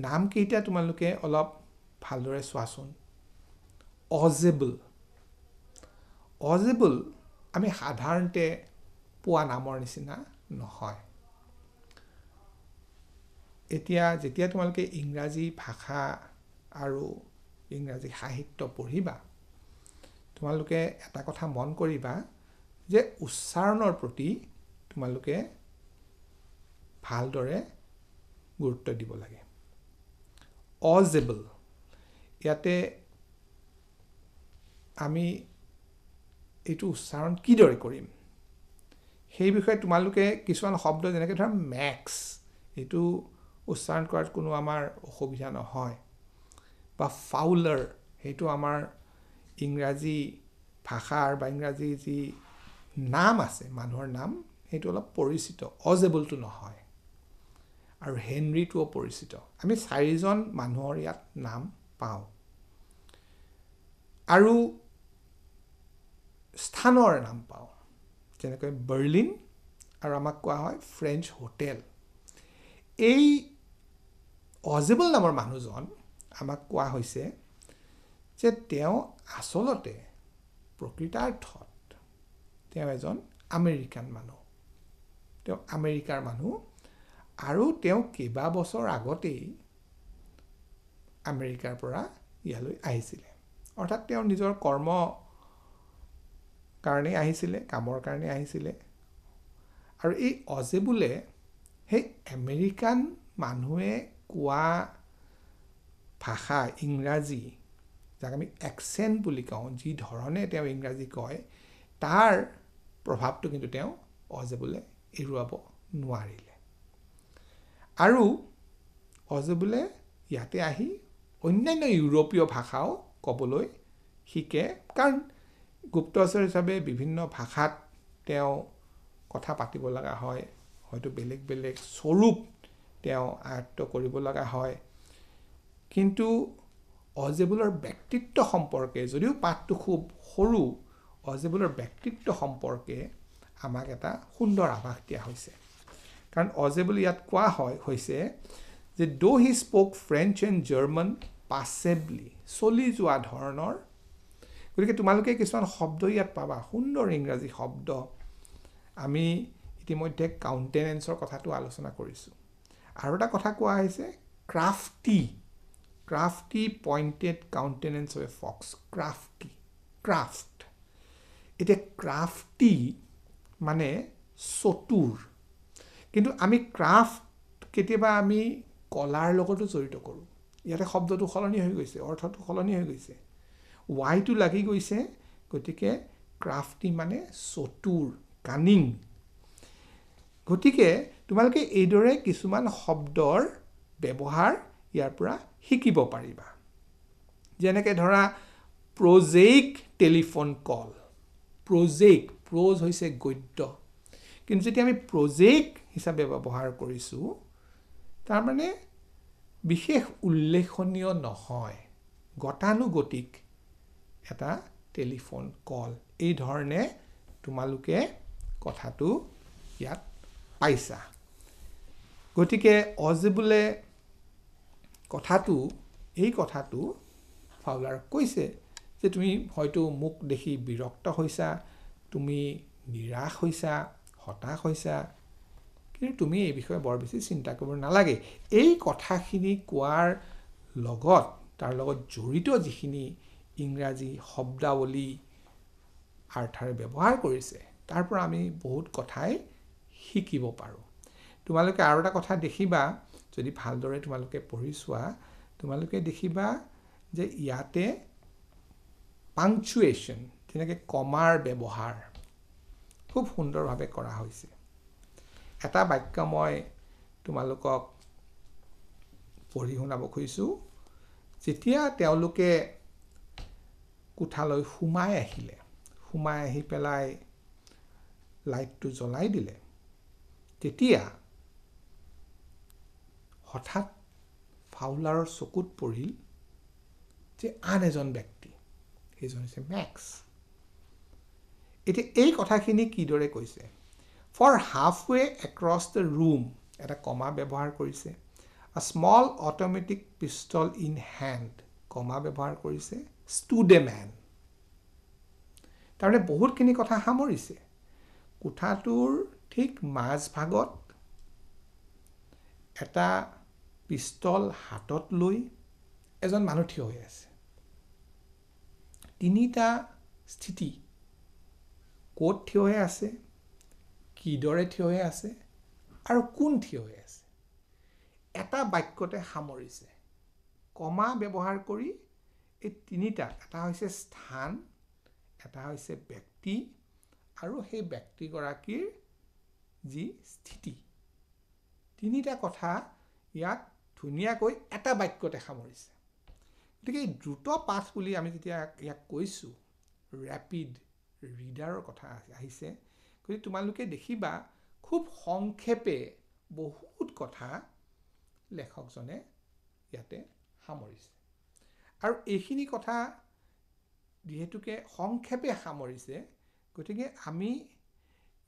নামকেইটা তোমালোকে অলপ ভালদৰে চোৱাচোন অজেবল আমি সাধাৰণতে পোৱা নামৰ নিচিনা নহয় এতিয়া যেতিয়া তোমালোকে ইংৰাজী ভাষা আৰু ইংৰাজী সাহিত্য পঢ়িবা তোমালোকে এটা কথা মন কৰিবা যে উচ্চাৰণৰ প্ৰতি তোমালোকে ভালদৰে গুৰুত্ব দিব লাগে অজেবল ইয়াতে আমি এইটো উচ্চাৰণ কিদৰে কৰিম সেই বিষয়ে তোমালোকে কিছুমান শব্দ যেনেকৈ ধৰা মেক্স এইটো উচ্চাৰণ কৰাত কোনো আমাৰ অসুবিধা নহয় বা ফাউলাৰ সেইটো আমাৰ ইংৰাজী ভাষাৰ বা ইংৰাজী যি নাম আছে মানুহৰ নাম সেইটো অলপ পৰিচিত অজেবলটো নহয় আৰু হেনৰীটোও পৰিচিত আমি 4জন মানুহৰ ইয়াত নাম পাওঁ আৰু স্থানৰ নাম পাওঁ যেনেকৈ বাৰ্লিন আৰু আমাক কোৱা হয় ফ্ৰেঞ্চ হোটেল এই অজেবল নামৰ মানুহজন আমাক কোৱা হৈছে যে তেওঁ আচলতে প্ৰকৃতাৰ্থত তেওঁ এজন আমেৰিকান মানুহ তেওঁ আমেৰিকাৰ মানুহ আৰু তেওঁ কেইবা বছৰ আগতেই আমেৰিকাৰ পৰা ইয়ালৈ আহিছিলে অৰ্থাৎ তেওঁ নিজৰ কৰ্ম কাৰণে আহিছিলে কামৰ কাৰণে আহিছিলে আৰু এই অজেবুলে সেই আমেৰিকান মানুহে কোৱা ভাষা ইংৰাজী যাক আমি একচেণ্ট বুলি কওঁ যি ধৰণে তেওঁ ইংৰাজী কয় তাৰ প্ৰভাৱটো কিন্তু তেওঁ অজেবুলে এৰুৱাব নোৱাৰিলে আৰু অজেবুলে ইয়াতে আহি অন্যান্য ইউৰোপীয় ভাষাও ক'বলৈ শিকে কাৰণ গুপ্তচৰ হিচাপে বিভিন্ন ভাষাত তেওঁ কথা পাতিব লগা হয় হয়তো বেলেগ বেলেগ স্বৰূপ তেওঁ আয়ত্ত কৰিব লগা হয় কিন্তু অজেবুলৰ ব্যক্তিত্ব সম্পৰ্কে, যদিও পাঠটো খুব সৰু, অজেবুলৰ ব্যক্তিত্ব সম্পৰ্কে আমাক এটা সুন্দৰ আভাস দিয়া হৈছে। কাৰণ অজেবুল ইয়াত কোৱা হৈছে যে দো হি স্প'ক ফ্ৰেঞ্চ এণ্ড জাৰ্মান পাছেবলি, চলি যোৱা ধৰণৰ। গতিকে তোমালোকে কিছুমান শব্দ ইয়াত পাবা, সুন্দৰ ইংৰাজী শব্দ। আমি ইতিমধ্যে কাউণ্টেনেন্সৰ কথাটো আলোচনা কৰিছোঁ। আৰু এটা কথা কোৱা হৈছে crafty pointed countenance of a fox, craft. এতিয়া ক্ৰাফটি মানে চতুৰ, কিন্তু আমি ক্ৰাফ্ট কেতিয়াবা আমি কলাৰ লগতো জড়িত কৰোঁ। ইয়াতে শব্দটো সলনি হৈ গৈছে, অৰ্থটো সলনি হৈ গৈছে, ৱাইটো লাগি গৈছে। গতিকে ক্ৰাফটি মানে চতুৰ, কানিং। গতিকে তোমালোকে এইদৰে কিছুমান শব্দৰ ব্যৱহাৰ ইয়াৰ পৰা শিকিব পাৰিবা। যেনেকৈ ধৰা প্ৰজেইক টেলিফোন কল, প্ৰজ হৈছে গদ্য, কিন্তু যেতিয়া আমি প্ৰজেইক হিচাপে ব্যৱহাৰ কৰিছোঁ, তাৰমানে বিশেষ উল্লেখনীয় নহয়, গতানুগতিক এটা টেলিফোন কল। এই ধৰণে তোমালোকে কথাটো ইয়াত পাইছা। গতিকে অজেবুলে এই কথাটো ফাউলাৰক কৈছে যে তুমি হয়তো মোক দেখি বিৰক্ত হৈছা, তুমি নিৰাশ হৈছা, হতাশ হৈছা, কিন্তু তুমি এই বিষয়ে বৰ বেছি চিন্তা কৰিব নালাগে। এই কথাখিনি কোৱাৰ লগত, তাৰ লগত জড়িত যিখিনি ইংৰাজী শব্দাৱলী আৰ্থাৰে ব্যৱহাৰ কৰিছে, তাৰ পৰা আমি বহুত কথাই শিকিব পাৰোঁ। তোমালোকে আৰু এটা কথা দেখিবা, যদি ভালদৰে তোমালোকে পঢ়ি চোৱা, তোমালোকে দেখিবা যে ইয়াতে পাংচুৱেশ্যন, যেনেকৈ কমাৰ ব্যৱহাৰ খুব সুন্দৰভাৱে কৰা হৈছে। এটা বাক্য মই তোমালোকক পঢ়ি শুনাব খুজিছোঁ। যেতিয়া তেওঁলোকে কোঠালৈ সোমাই আহি পেলাই লাইটটো জ্বলাই দিলে, তেতিয়া হঠাৎ ফাউলাৰৰ চকুত পৰিল যে আন এজন ব্যক্তি, সেইজন হৈছে মেক্স। এতিয়া এই কথাখিনি কিদৰে কৈছে? For halfway across the room, এটা কমা ব্যৱহাৰ কৰিছে। A small automatic pistol in hand, comma ব্যৱহাৰ কৰিছে। ষ্টুড এ মেন, তাৰমানে বহুতখিনি কথা সামৰিছে। কোঠাটোৰ ঠিক মাজভাগত এটা পিষ্টল হাতত লৈ এজন মানুহ থিয় হৈ আছে। তিনিটা স্থিতি, ক'ত থিয় হৈ আছে, কিদৰে থিয় হৈ আছে, আৰু কোন থিয় হৈ আছে, এটা বাক্যতে সামৰিছে। কমা ব্যৱহাৰ কৰি এই তিনিটা, এটা হৈছে স্থান, এটা হৈছে ব্যক্তি, আৰু সেই ব্যক্তিগৰাকীৰ যি স্থিতি, তিনিটা কথা ইয়াত ধুনীয়াকৈ এটা বাক্যতে সামৰিছে। গতিকে এই দ্ৰুত পাঠ বুলি আমি যেতিয়া ইয়াক কৈছোঁ, ৰেপিড ৰিডাৰৰ কথা আহিছে। গতিকে তোমালোকে দেখিবা খুব সংক্ষেপে বহুত কথা লেখকজনে ইয়াতে সামৰিছে। আৰু এইখিনি কথা যিহেতুকে সংক্ষেপে সামৰিছে, গতিকে আমি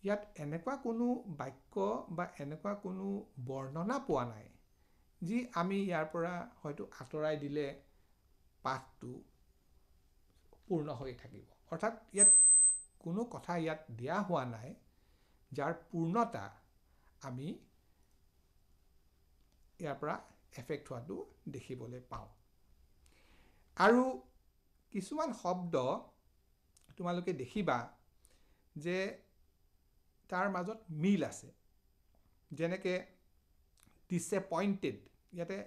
ইয়াত এনেকুৱা কোনো বাক্য বা এনেকুৱা কোনো বৰ্ণনা পোৱা নাই যি আমি ইয়াৰ পৰা হয়তো আঁতৰাই দিলে পাঠটো পূৰ্ণ হৈ থাকিব। অৰ্থাৎ ইয়াত কোনো কথা ইয়াত দিয়া হোৱা নাই যাৰ পূৰ্ণতা আমি ইয়াৰ পৰা এফেক্ট হোৱাটো দেখিবলৈ পাওঁ। আৰু কিছুমান শব্দ তোমালোকে দেখিবা যে তাৰ মাজত মিল আছে। যেনেকৈ ডিসএপইণ্টেড, ইয়াতে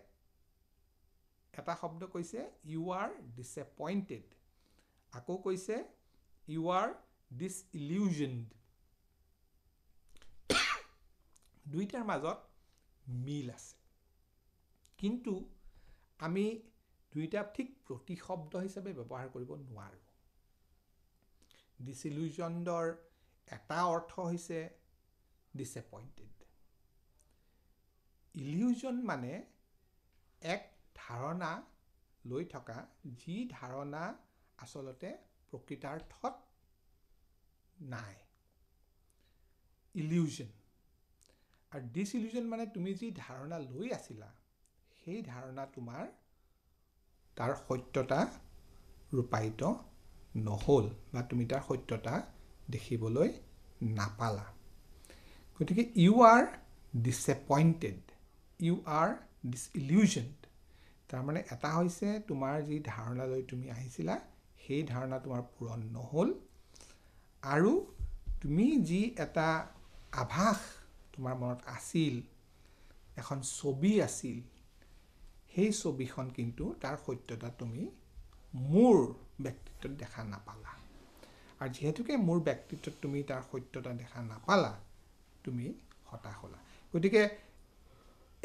এটা শব্দ কৈছে ইউ আৰ ডিসএপইণ্টেড, আকৌ কৈছে ইউ আৰ ডিসইলিউজনড। দুইটাৰ মাজত মিল আছে, কিন্তু আমি দুইটা ঠিক প্ৰতিশব্দ হিচাপে ব্যৱহাৰ কৰিব নোৱাৰোঁ। ডিসইলিউজনডৰ এটা অৰ্থ হৈছে ডিসএপইণ্টেড। ইলিউজন মানে এক ধাৰণা লৈ থকা যি ধাৰণা আচলতে প্ৰকৃতাৰ্থত নাই, ইলিউজন। আৰু ডিসইলিউজন মানে তুমি যি ধাৰণা লৈ আছিলা সেই ধাৰণা তোমাৰ তাৰ সত্যতা ৰূপায়িত নহ'ল বা তুমি তাৰ সত্যতা দেখিবলৈ নাপালা। গতিকে ইউ আৰ ডিসএপইণ্টেড, ইউ আৰ ডিসইলিউজনড। তাৰমানে এটা হৈছে তোমাৰ যি ধাৰণা লৈ তুমি আহিছিলা সেই ধাৰণা তোমাৰ পূৰণ নহ'ল, আৰু তুমি যি এটা আভাস তোমাৰ মনত আছিল, এখন ছবি আছিল, সেই ছবিখন কিন্তু তাৰ সত্যতা তুমি মোৰ ব্যক্তিত্বত দেখা নাপালা। আৰু যিহেতুকে মোৰ ব্যক্তিত্বত তুমি তাৰ সত্যতা দেখা নাপালা, তুমি হতাশ হ'লা। গতিকে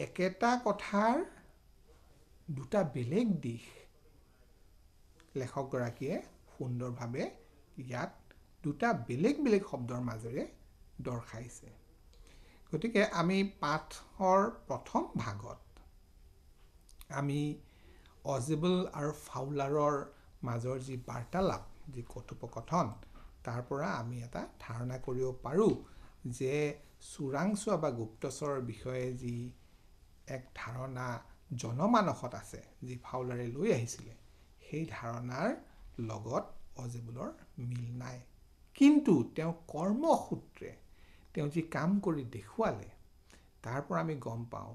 একেটা কথাৰ দুটা বেলেগ দিশ লেখকগৰাকীয়ে সুন্দৰভাৱে ইয়াত দুটা বেলেগ বেলেগ শব্দৰ মাজেৰে দৰ্শাইছে। গতিকে আমি পাঠৰ প্ৰথম ভাগত আমি অজেবল আৰু ফাউলাৰৰ মাজৰ যি বাৰ্তালাপ, যি কথোপকথন, তাৰ পৰা আমি এটা ধাৰণা কৰিব পাৰোঁ যে চোৰাংচোৱা বা গুপ্তচৰৰ বিষয়ে যি এক ধাৰণা জনমানসত আছে, যি ফাউলাৰে লৈ আহিছিলে, সেই ধাৰণাৰ লগত অজেবলৰ মিল নাই। কিন্তু তেওঁ কৰ্মসূত্ৰে তেওঁ যি কাম কৰি দেখুৱালে তাৰ পৰা আমি গম পাওঁ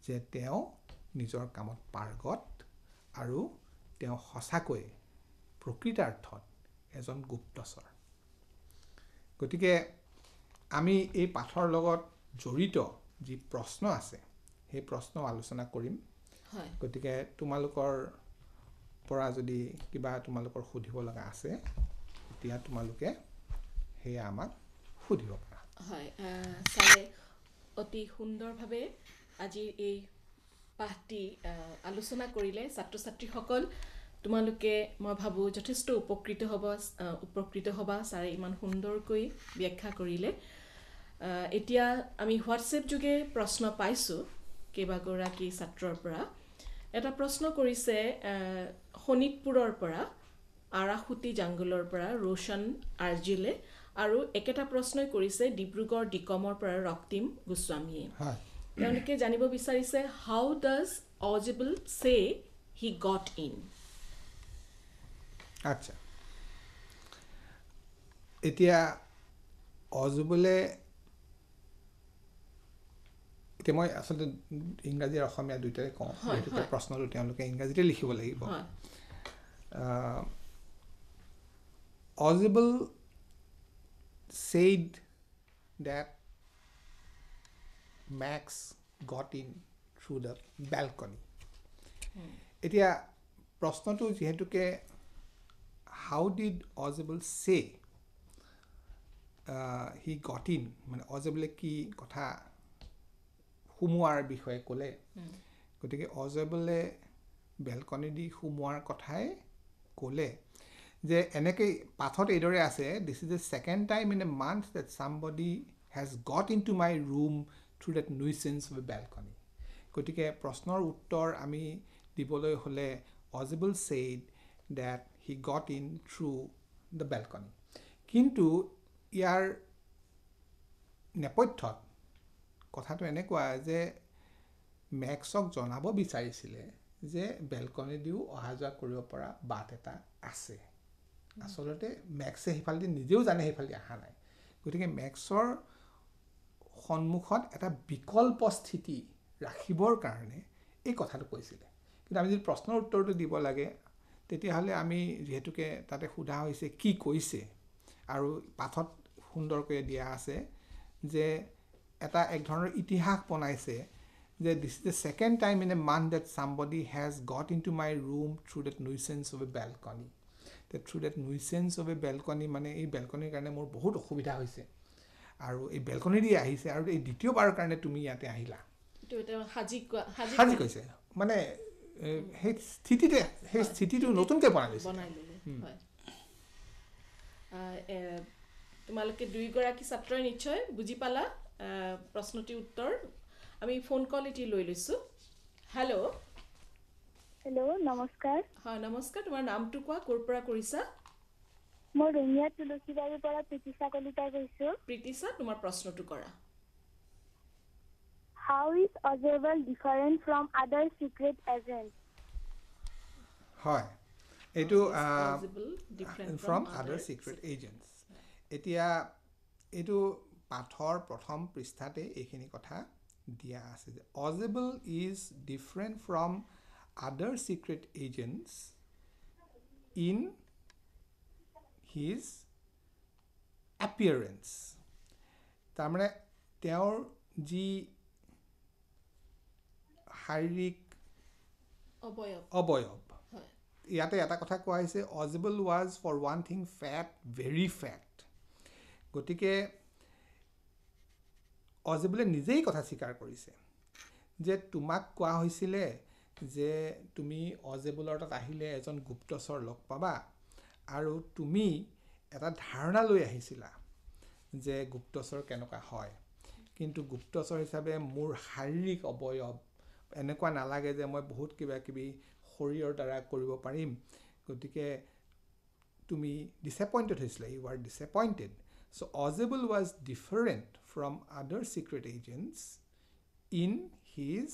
যে তেওঁ নিজৰ কামত পাৰ্গত আৰু তেওঁ সঁচাকৈ প্ৰকৃতাৰ্থত এজন গুপ্তচৰ। গতিকে আমি এই পাঠৰ লগত জড়িত যি প্ৰশ্ন আছে সেই প্ৰশ্ন আলোচনা কৰিম। গতিকে তোমালোকৰ পৰা যদি কিবা তোমালোকৰ সুধিব লগা আছে তেতিয়া তোমালোকে সেয়া আমাক সুধিব পাৰা। হয়, ছাৰে অতি সুন্দৰভাৱে আজিৰ এই পাঠটি আলোচনা কৰিলে। ছাত্ৰ ছাত্ৰীসকল তোমালোকে মই ভাবোঁ যথেষ্ট উপকৃত হ'বা। ছাৰে ইমান সুন্দৰকৈ ব্যাখ্যা কৰিলে। এতিয়া আমি হোৱাটছএপ যোগে প্ৰশ্ন পাইছোঁ কেইবাগৰাকী ছাত্ৰৰ পৰা। এটা প্ৰশ্ন কৰিছে শোণিতপুৰৰ পৰা আৰাসুতি জাংগলৰ পৰা ৰোশন আৰ্জিলে, আৰু একেটা প্ৰশ্নই কৰিছে ডিব্ৰুগড় ডিকমৰ পৰা ৰক্তিম গোস্বামীয়ে। তেওঁলোকে জানিব বিচাৰিছে হাউ ডাজ অজেবল সে হি গট ইন। আচ্ছা, এতিয়া অজেবলে, এতিয়া মই আচলতে ইংৰাজী আৰু অসমীয়া দুয়োটাই কওঁ, যিহেতুকে প্ৰশ্নটো তেওঁলোকে ইংৰাজীতে লিখিব লাগিব। অজেবল said that Max got in through the balcony. এতিয়া প্ৰশ্নটো যিহেতুকে how did Ozebel say he got in, মানে অজেবলে কি কথা সোমোৱাৰ বিষয়ে ক'লে, গতিকে অজেবলে বেলকনি দি সোমোৱাৰ কথাই ক'লে। যে এনেকৈ পাঠত এইদৰে আছে, this is the second time in a month that somebody has got into my room through that nuisance of a balcony. গতিকে প্ৰশ্নৰ উত্তৰ আমি দিবলৈ হ'লে Ausable said that he got in through the balcony. কিন্তু ইয়াৰ নেপথ্যত কথাটো এনেকুৱা যে মেক্সক জনাব বিচাৰিছিলে যে বেলকনি দিও অহা যোৱা কৰিব পৰা বাট এটা আছে। আচলতে মেক্সে সেইফালেদি নিজেও জানে সেইফালেদি অহা নাই। গতিকে মেক্সৰ সন্মুখত এটা বিকল্প স্থিতি ৰাখিবৰ কাৰণে এই কথাটো কৈছিলে। কিন্তু আমি যদি প্ৰশ্নৰ উত্তৰটো দিব লাগে তেতিয়াহ'লে আমি যিহেতুকে তাতে সোধা হৈছে কি কৈছে, আৰু পাঠত সুন্দৰকৈ দিয়া আছে যে এটা এক ধৰণৰ ইতিহাস বনাইছে যে this is the second time in a month that somebody has got into my room through that nuisance of a balcony. Through that nuisance of a balcony মানে এই বেলকনিৰ কাৰণে মোৰ বহুত অসুবিধা হৈছে, আৰু এই বেলকনি দি আহিছে, আৰু এই দ্বিতীয়বাৰৰ কাৰণে তুমি ইয়াতে আহিলা। সাজি কৈছে মানে সেই স্থিতিতে সেই স্থিতিটো নতুনকৈ বনাই ল'লে। তোমালোকে দুয়োগৰাকী ছাত্ৰই নিশ্চয় বুজি পালা প্ৰশ্নটিৰ উত্তৰ। আমি ফোন কল এটি লৈ লৈছোঁ। হেল্ল', হেল্ল' নমস্কাৰ হয় নমস্কাৰ তোমাৰ নামটো কোৱা ক'ৰ পৰা কৰিছা মই ৰঙিয়া তুলসীবাৰীৰ পৰা প্ৰীতিশা কলিতাই কৈছোঁ প্ৰীতিশা তোমাৰ প্ৰশ্নটো কৰা How is Ozable different from other secret agents? হয় এইটো Is Audible different from from other secret agents এতিয়া এইটো পাঠৰ প্ৰথম পৃষ্ঠাতে এইখিনি কথা দিয়া আছে যে Audible is different from other secret agents in his appearance তাৰমানে তেওঁৰ যি শাৰীৰিক অবয়ব হয় ইয়াতে এটা কথা কোৱা হৈছে Audible was for one thing fat, very fat গতিকে Audible নিজেই কথা স্বীকাৰ কৰিছে যে তোমাক কোৱা হৈছিলে যে তুমি Audibleৰ তাত আহিলে এজন গুপ্তচৰ লগ পাবা আৰু তুমি এটা ধাৰণা লৈ আহিছিলা যে গুপ্তচৰ কেনেকুৱা হয় কিন্তু গুপ্তচৰ হিচাপে মোৰ শাৰীৰিক অবয়ব এনেকুৱা নালাগে যে মই বহুত কিবা কিবি শৰীৰৰ দ্বাৰা কৰিব পাৰিম গতিকে তুমি disappointed হৈছিলা you were disappointed so Audible was different from other secret agents in his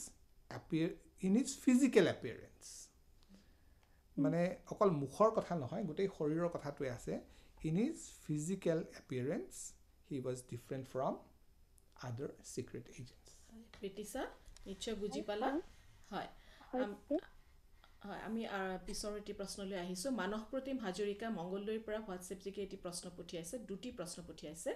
physical appearance মানে অকল মুখৰ কথা নহয় গোটেই শৰীৰৰ কথাটোৱে আছে in his physical appearance he was different from other secret agents Pritisha নিশ্চয় বুজি পালা হয় হয় আমি পিছৰ এটি প্ৰশ্নলৈ আহিছোঁ মানস প্ৰতিম হাজৰিকা মংগলদৈৰ পৰা হোৱাটছএপ যোগে এটি প্ৰশ্ন পঠিয়াইছে দুটি প্ৰশ্ন পঠিয়াইছে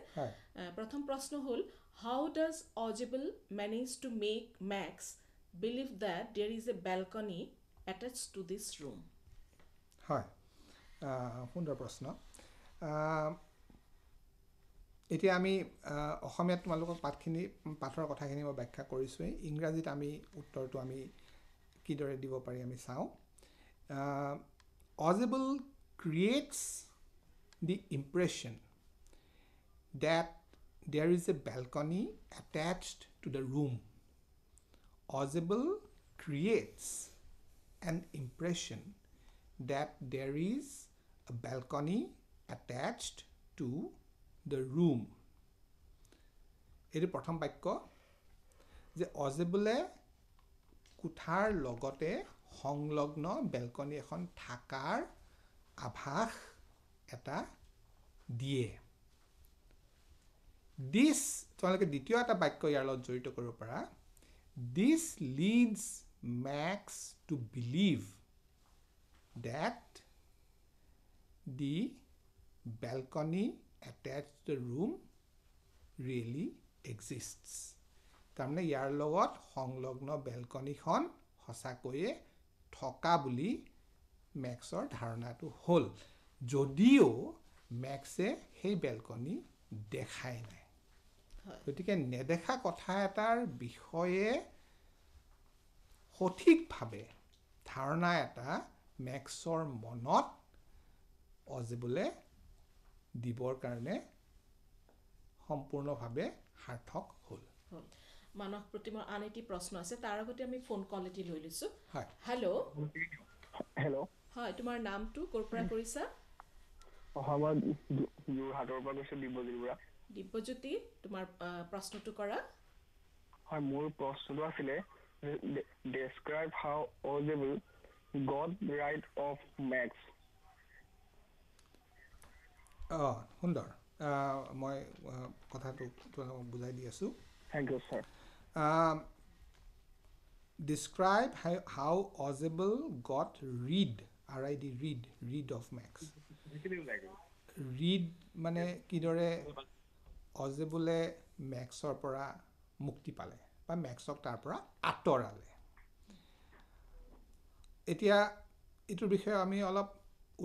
প্ৰথম প্ৰশ্ন হ'ল how does Audible manage to make Max believe that there is a balcony attach to this room হয় সুন্দৰ প্ৰশ্ন এতিয়া আমি অসমীয়াত তোমালোকক পাঠৰ কথাখিনি মই ব্যাখ্যা কৰিছোঁৱেই ইংৰাজীত আমি উত্তৰটো আমি কিদৰে দিব পাৰি আমি চাওঁ Audible creates the impression that there is a balcony attached to the room. Audible creates an impression that there is a balcony attached to the room. এইটো প্ৰথম বাক্য যে Audible কোঠাৰ লগতে সংলগ্ন বেলকনি এখন থাকাৰ আভাস এটা দিয়ে this তোমালোকে দ্বিতীয় এটা বাক্য ইয়াৰ লগত জড়িত কৰিব পাৰা this leads Max to believe that the balcony attached to the room really exists তাৰমানে ইয়াৰ লগত সংলগ্ন বেলকনিখন সঁচাকৈয়ে থকা বুলি মেক্সৰ ধাৰণাটো হ'ল যদিও মেক্সে সেই বেলকনি দেখাই নাই গতিকে নেদেখা কথা এটাৰ বিষয়ে সঠিকভাৱে ধাৰণা এটা মেক্সৰ মনত Audible দিবৰ কাৰণে সম্পূৰ্ণভাৱে সাৰ্থক হ'ল মানস প্ৰতিমৰ আন এটি প্ৰশ্ন আছে তাৰ আগতে আমি ফোন কল এটি লৈ লৈছোঁ হয় হেল্ল' হেল্ল' হয় তোমাৰ নামটো ক'ৰ পৰা কৰিছা মই যোৰহাটৰ পৰা কৈছোঁ দিব্যজ্যোতিৰ পৰা দিব্যজ্যোতি তোমাৰ প্ৰশ্নটো কৰা হয় মোৰ প্ৰশ্নটো আছিলে describe how Audible got right of makes সুন্দৰ মই কথাটো তোমালোকক বুজাই দি আছোঁ thank you sir describe how Audible got read read of Max read মানে কিদৰে Audible মেক্সৰ পৰা মুক্তি পালে বা মেক্সক তাৰ পৰা আঁতৰালে এতিয়া এইটোৰ বিষয়ে আমি অলপ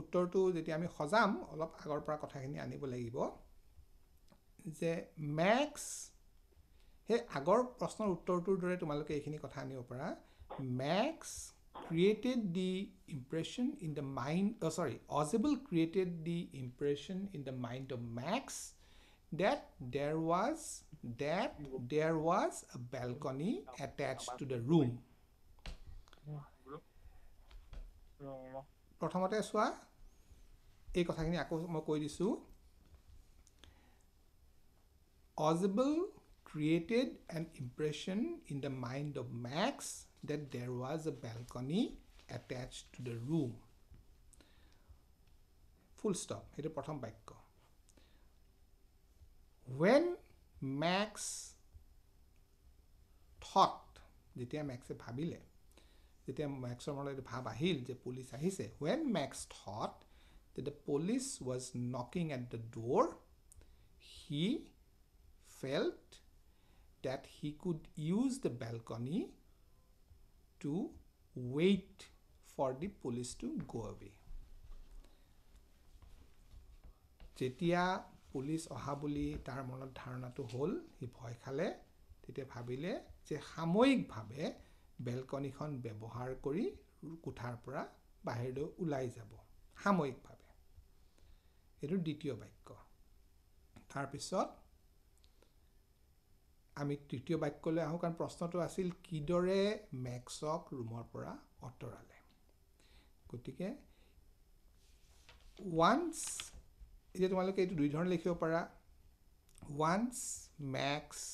উত্তৰটো যেতিয়া আমি সজাম অলপ আগৰ পৰা কথাখিনি আনিব লাগিব যে মেক্স সেই আগৰ প্ৰশ্নৰ উত্তৰটোৰ দৰে তোমালোকে এইখিনি কথা আনিব পাৰা max created the impression in the mind Audible created the impression in the mind of Max that there was a balcony attached to the room প্ৰথমতে চোৱা এই কথাখিনি আকৌ মই কৈ দিছোঁ Ozible created an impression in the mind of Max that there was a balcony attached to the room. Full stop. Here প্রথম বাক্য. When Max thought, যেতিয়া Maxে ভাবিলে, যেতিয়া Maxৰ মনলৈ ভাব আহিল যে পুলিচ আহিছে, when Max thought that the police was knocking at the door, he felt that he could use the balcony to wait for the police to go away. যেতিয়া police অহা বুলি তাৰ মনত ধাৰণাটো হ'ল সি ভয় খালে তেতিয়া ভাবিলে যে সাময়িকভাৱে বেলকনিখন ব্যৱহাৰ কৰি কোঠাৰ পৰা বাহিৰলৈ ওলাই যাব সাময়িকভাৱে এইটো দ্বিতীয় বাক্য তাৰপিছত আমি তৃতীয় বাক্যলৈ আহোঁ কাৰণ প্ৰশ্নটো আছিল কিদৰে মেক্সক ৰুমৰ পৰা অতৰালে গতিকে once এতিয়া তোমালোকে এইটো দুই ধৰণে লিখিব পাৰা once Max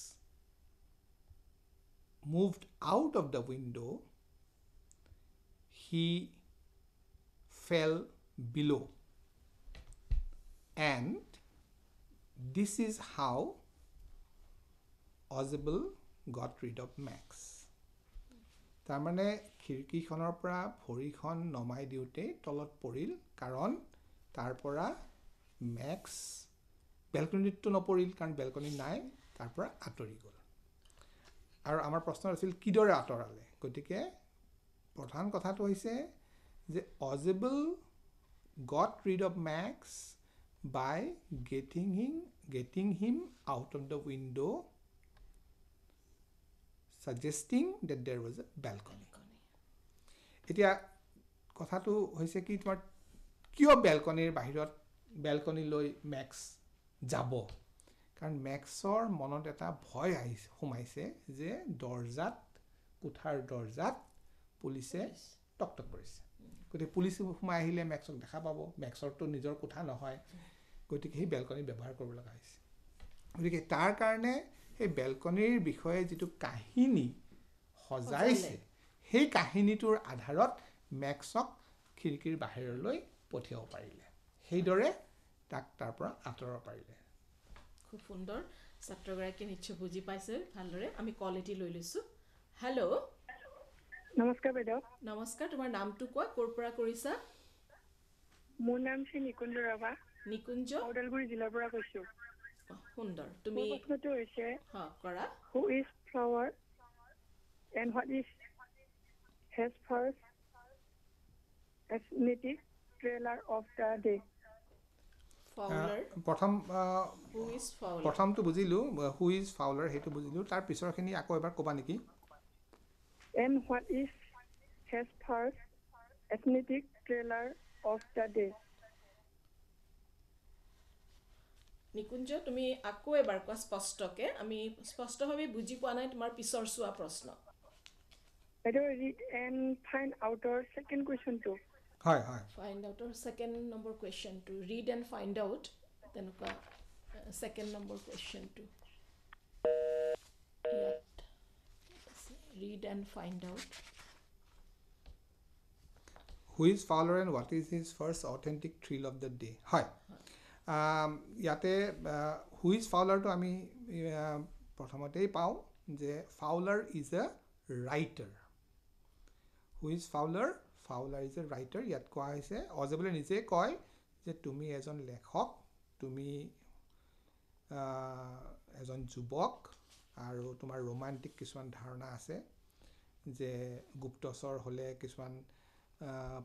moved out of the window he fell below and this is how Ozible got rid of Max. তাৰমানে খিৰিকীখনৰ পৰা ভৰিখন নমাই দিওঁতে তলত পৰিল কাৰণ তাৰ পৰা Max বেলকনিটো নপৰিল কাৰণ বেলকনি নাই তাৰ পৰা আঁতৰি গ'ল আৰু আমাৰ প্ৰশ্ন আছিল কিদৰে আঁতৰালে গতিকে প্ৰধান কথাটো হৈছে যে Ozible got rid of Max by getting him out of the window suggesting that there was a balcony. এতিয়া কথাটো হৈছে কি তোমাৰ কিয় বেলকনিৰ বাহিৰত বেলকনিলৈ মেক্স যাব কাৰণ মেক্সৰ মনত এটা ভয় সোমাইছে যে দৰ্জাত কোঠাৰ দৰ্জাত পুলিচে টকটক কৰিছে গতিকে পুলিচ সোমাই আহিলে মেক্সক দেখা পাব মেক্সৰটো নিজৰ কোঠা নহয় গতিকে সেই বেলকনি ব্যৱহাৰ কৰিব লগা হৈছে গতিকে তাৰ কাৰণে সেই বেলকনিৰ বিষয়ে যিটো কাহিনী সজাইছে সেই কাহিনীটোৰ আধাৰত মেক্সক খিৰিকীৰ বাহিৰলৈ পঠিয়াব পাৰিলে সেইদৰে তাক তাৰ পৰা আঁতৰাব পাৰিলে খুব সুন্দৰ ছাত্ৰগৰাকী নিশ্চয় বুজি পাইছে ভালদৰে আমি কল এটি লৈ লৈছোঁ হেল্ল' নমস্কাৰ বাইদেউ নমস্কাৰ তোমাৰ নামটো কোৱা ক'ৰ পৰা কৰিছা মোৰ নাম শ্ৰী নিকুঞ্জ ৰাভা নিকুঞ্জ ওদালগুৰি জিলাৰ পৰা কৈছোঁ সুন্দৰ তুমি মোৰ প্ৰশ্নটো হৈছে কৰা who is flower and what is his first ethnic trailer of the day ফাউলাৰ প্ৰথম who is ফাউলাৰ প্ৰথমটো বুজিলোঁ who is ফাউলাৰ সেইটো বুজিলোঁ তাৰ পিছৰখিনি আকৌ এবাৰ ক'বা নেকি and what is his first ethnic trailer of the day নিকুঞ্জ তুমি আকৌ এবাৰ কোৱা স্পষ্টকে আমি স্পষ্টভাৱে বুজি পোৱা নাই তোমাৰ পিছৰ চোৱা প্ৰশ্ন বাইদেউ read and find out our second question to হয় হয় ফাইণ্ড আউটৰ ছেকেণ্ড নম্বৰ কুৱেশ্যনটো ৰিড এণ্ড ফাইণ্ড আউট তেনেকুৱা ছেকেণ্ড নম্বৰ কুৱেশ্যনটো ইয়াত read and find out who is Fowler and what is his first authentic thrill of the day হয় ইয়াতে who is Fowler টো আমি প্ৰথমতেই পাওঁ যে Fowler is a writer who is Fowler Fowler is a writer ইয়াত কোৱা হৈছে Ozible নিজে কয় যে তুমি এজন লেখক তুমি এজন যুৱক আৰু তোমাৰ ৰোমান্টিক কিছুমান ধাৰণা আছে যে গুপ্তচৰ হ'লে কিছুমান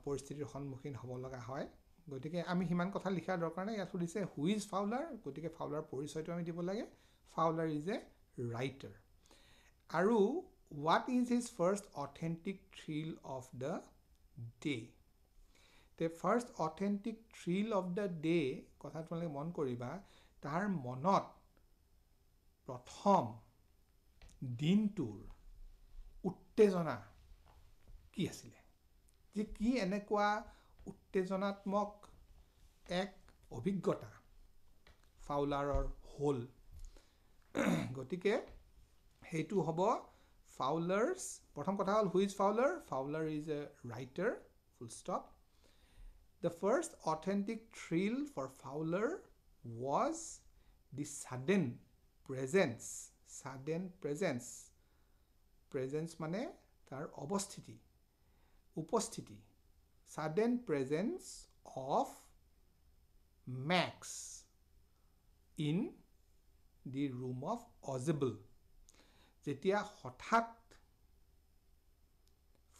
পৰিস্থিতিৰ সন্মুখীন হ'ব লগা হয় গতিকে আমি সিমান কথা লিখা দৰকাৰ নাই ইয়াত সুধিছে হু ইজ ফাউলাৰ গতিকে ফাউলাৰ পৰিচয়টো আমি দিব লাগে ফাউলাৰ ইজ এ ৰাইটাৰ আৰু what is his first authentic thrill of the day তে first authentic thrill of the day কথা তোমালোকে মন কৰিবা তাৰ মনত প্ৰথম দিনটোৰ উত্তেজনা কি আছিলে যে কি এনেকুৱা উত্তেজনাত্মক এক অভিজ্ঞতা ফাউলাৰৰ হ'ল গতিকে সেইটো হ'ব ফাউলাৰ্ছ প্ৰথম কথা হ'ল who is Fowler Fowler is a writer full stop The first authentic thrill for Fowler was the sudden presence. Sudden presence. Presence মানে তাৰ অৱস্থিতি উপস্থিতি sudden presence of Max in the room of Ozible. যেতিয়া হঠাৎ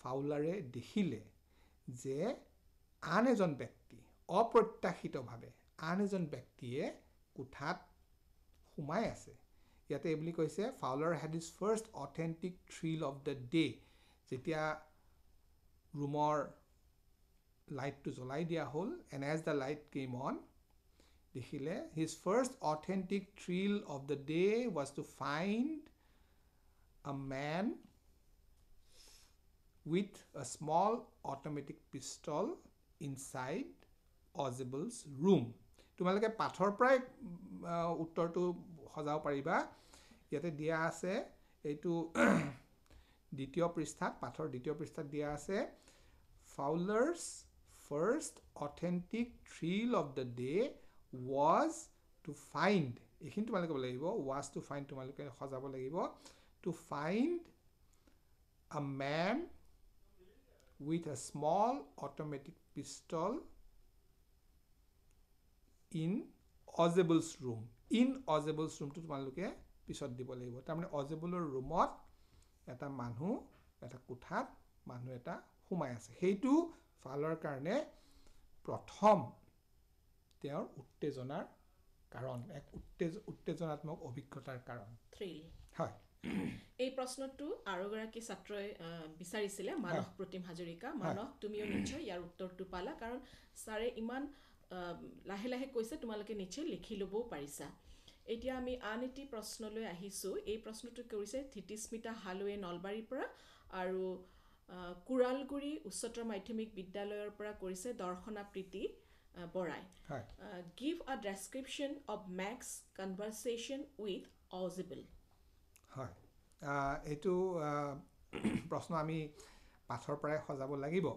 ফাউলাৰে দেখিলে যে আন এজন ব্যক্তি অপ্ৰত্যাশিতভাৱে আন এজন ব্যক্তিয়ে কোঠাত সোমাই আছে ইয়াতে এই বুলি কৈছে ফাউলাৰ had his first authentic thrill of the day যেতিয়া ৰুমৰ লাইটটো জ্বলাই দিয়া হ'ল and as the light came on দেখিলে his first authentic thrill of the day was to find a man with a small automatic pistol inside Ozible's room. তোমালোকে পাঠৰ পৰাই উত্তৰটো সজাব পাৰিবা ইয়াতে দিয়া আছে এইটো দ্বিতীয় পৃষ্ঠাত পাঠৰ দ্বিতীয় পৃষ্ঠাত দিয়া আছে Fowler's first authentic thrill of the day was to find এইখিনি তোমালোকে ক'ব লাগিব was to find তোমালোকে সজাব লাগিব to find a man with a small automatic pistol in Ozible's room. In Ozible's room to তোমালোকে পিছত দিব লাগিব তাৰমানে Ozibleৰ ৰুমত এটা মানুহ এটা কোঠাত মানুহ এটা সোমাই আছে সেইটো ফালৰ কাৰণে প্ৰথম তেওঁৰ উত্তেজনাৰ কাৰণ এক উত্তেজনাত্মক অভিজ্ঞতাৰ কাৰণ থ্ৰিল হয় এই প্ৰশ্নটো আৰু গৰাকী ছাত্ৰই বিচাৰিছিলে মানস প্ৰতিম হাজৰিকা মানস তুমিও নিশ্চয় ইয়াৰ উত্তৰটো পালা কাৰণ ছাৰে ইমান লাহে লাহে কৈছে তোমালোকে নিশ্চয় লিখি ল'বও পাৰিছা এতিয়া আমি আন এটি প্ৰশ্নলৈ আহিছোঁ এই প্ৰশ্নটো কৰিছে থিতিস্মিতা হালৱে নলবাৰীৰ পৰা আৰু কুৰালগুৰি উচ্চতৰ মাধ্যমিক বিদ্যালয়ৰ পৰা কৰিছে দৰ্শনা প্ৰীতি Borah give a description of Max conversation with Ausable হয় এইটো প্ৰশ্ন আমি পাঠৰ পৰাই সজাব লাগিব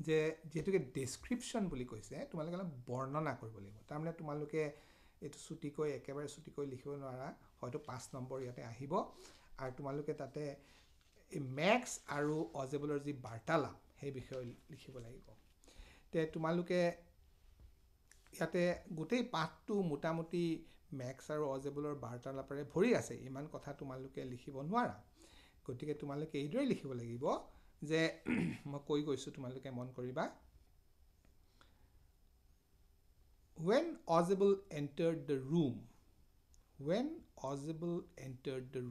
যে যেহেতুকে ডেছক্ৰিপশ্যন বুলি কৈছে তোমালোকে অলপ বৰ্ণনা কৰিব লাগিব তাৰমানে তোমালোকে এইটো ছুটিকৈ একেবাৰে ছুটিকৈ লিখিব নোৱাৰা হয়তো 5 নম্বৰ ইয়াতে আহিব আৰু তোমালোকে তাতে এই মেক্স আৰু অজেবলৰ যি বাৰ্তালাপ সেই বিষয়ে লিখিব লাগিব তে তোমালোকে ইয়াতে গোটেই পাঠটো মোটামুটি মেক্স আৰু অজেবলৰ বাৰ্তালাপেৰে ভৰি আছে ইমান কথা তোমালোকে লিখিব নোৱাৰা গতিকে তোমালোকে এইদৰে লিখিব লাগিব যে মই কৈ গৈছো তোমালোকে মন কৰিবা When Ozible entered the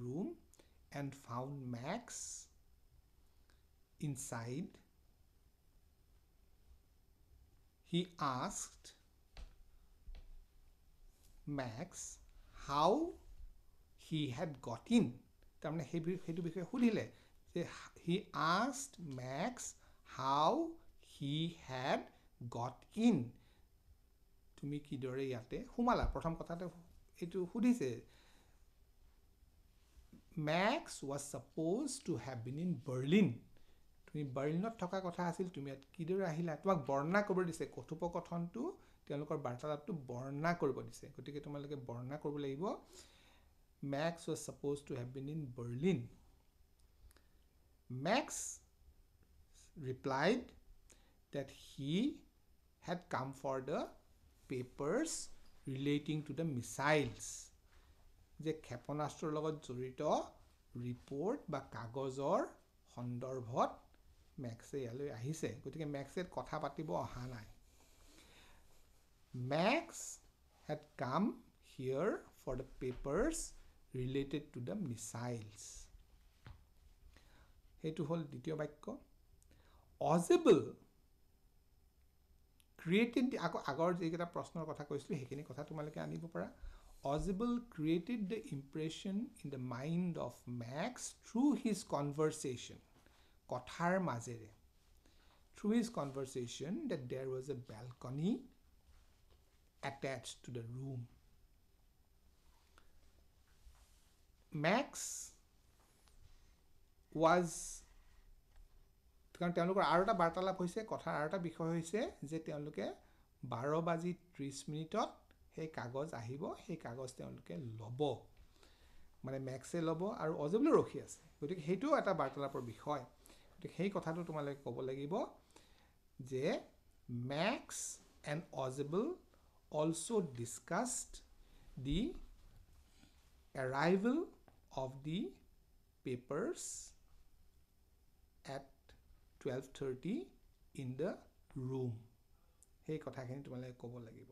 room and found Max inside, he asked Max how he had got in. তাৰমানে সেইটো বিষয়ে সুধিলে যে he asked Max how he had got in. তুমি কিদৰে ইয়াতে সোমালা প্ৰথম কথাটো এইটো সুধিছে Max was supposed to have been in Berlin. তুমি বাৰ্লিনত থকা কথা আছিল তুমি ইয়াত কিদৰে আহিলা তোমাক বৰ্ণনা কৰিব দিছে কথোপকথনটো তেওঁলোকৰ বাৰ্তালাপটো বৰ্ণনা কৰিব দিছে গতিকে তোমালোকে বৰ্ণনা কৰিব লাগিব Max was supposed to have been in Berlin. Max replied that he had come for the papers relating to the missiles. যে ক্ষেপণাস্ত্ৰৰ লগত জড়িত ৰিপৰ্ট বা কাগজৰ সন্দৰ্ভত মেক্সে ইয়ালৈ আহিছে গতিকে মেক্সে কথা পাতিব অহা নাই Max had come here for the papers related to the missiles. সেইটো হ'ল দ্বিতীয় বাক্য Ozible created আগৰ যেইটা প্ৰশ্নৰ কথা কৈছিলোঁ সেইখিনি কথা তোমালোকে আনিব পাৰা Ozible created the impression in the mind of Max through his conversation কথাৰ মাজেৰে through his conversation that there was a balcony attached to the room. Max was কাৰণ তেওঁলোকৰ আৰু এটা বাৰ্তালাপ হৈছে কথাৰ আৰু এটা বিষয় হৈছে যে তেওঁলোকে 12:30 সেই কাগজ আহিব সেই কাগজ তেওঁলোকে ল'ব মানে মেক্সে ল'ব আৰু অজেবল ৰখি আছে গতিকে সেইটো এটা বাৰ্তালাপৰ বিষয় গতিকে সেই কথাটো তোমালোকে ক'ব লাগিব যে Max and Ozebel also discussed the arrival of the papers at 12:30 in the room. সেই কথাখিনি তোমালোকে ক'ব লাগিব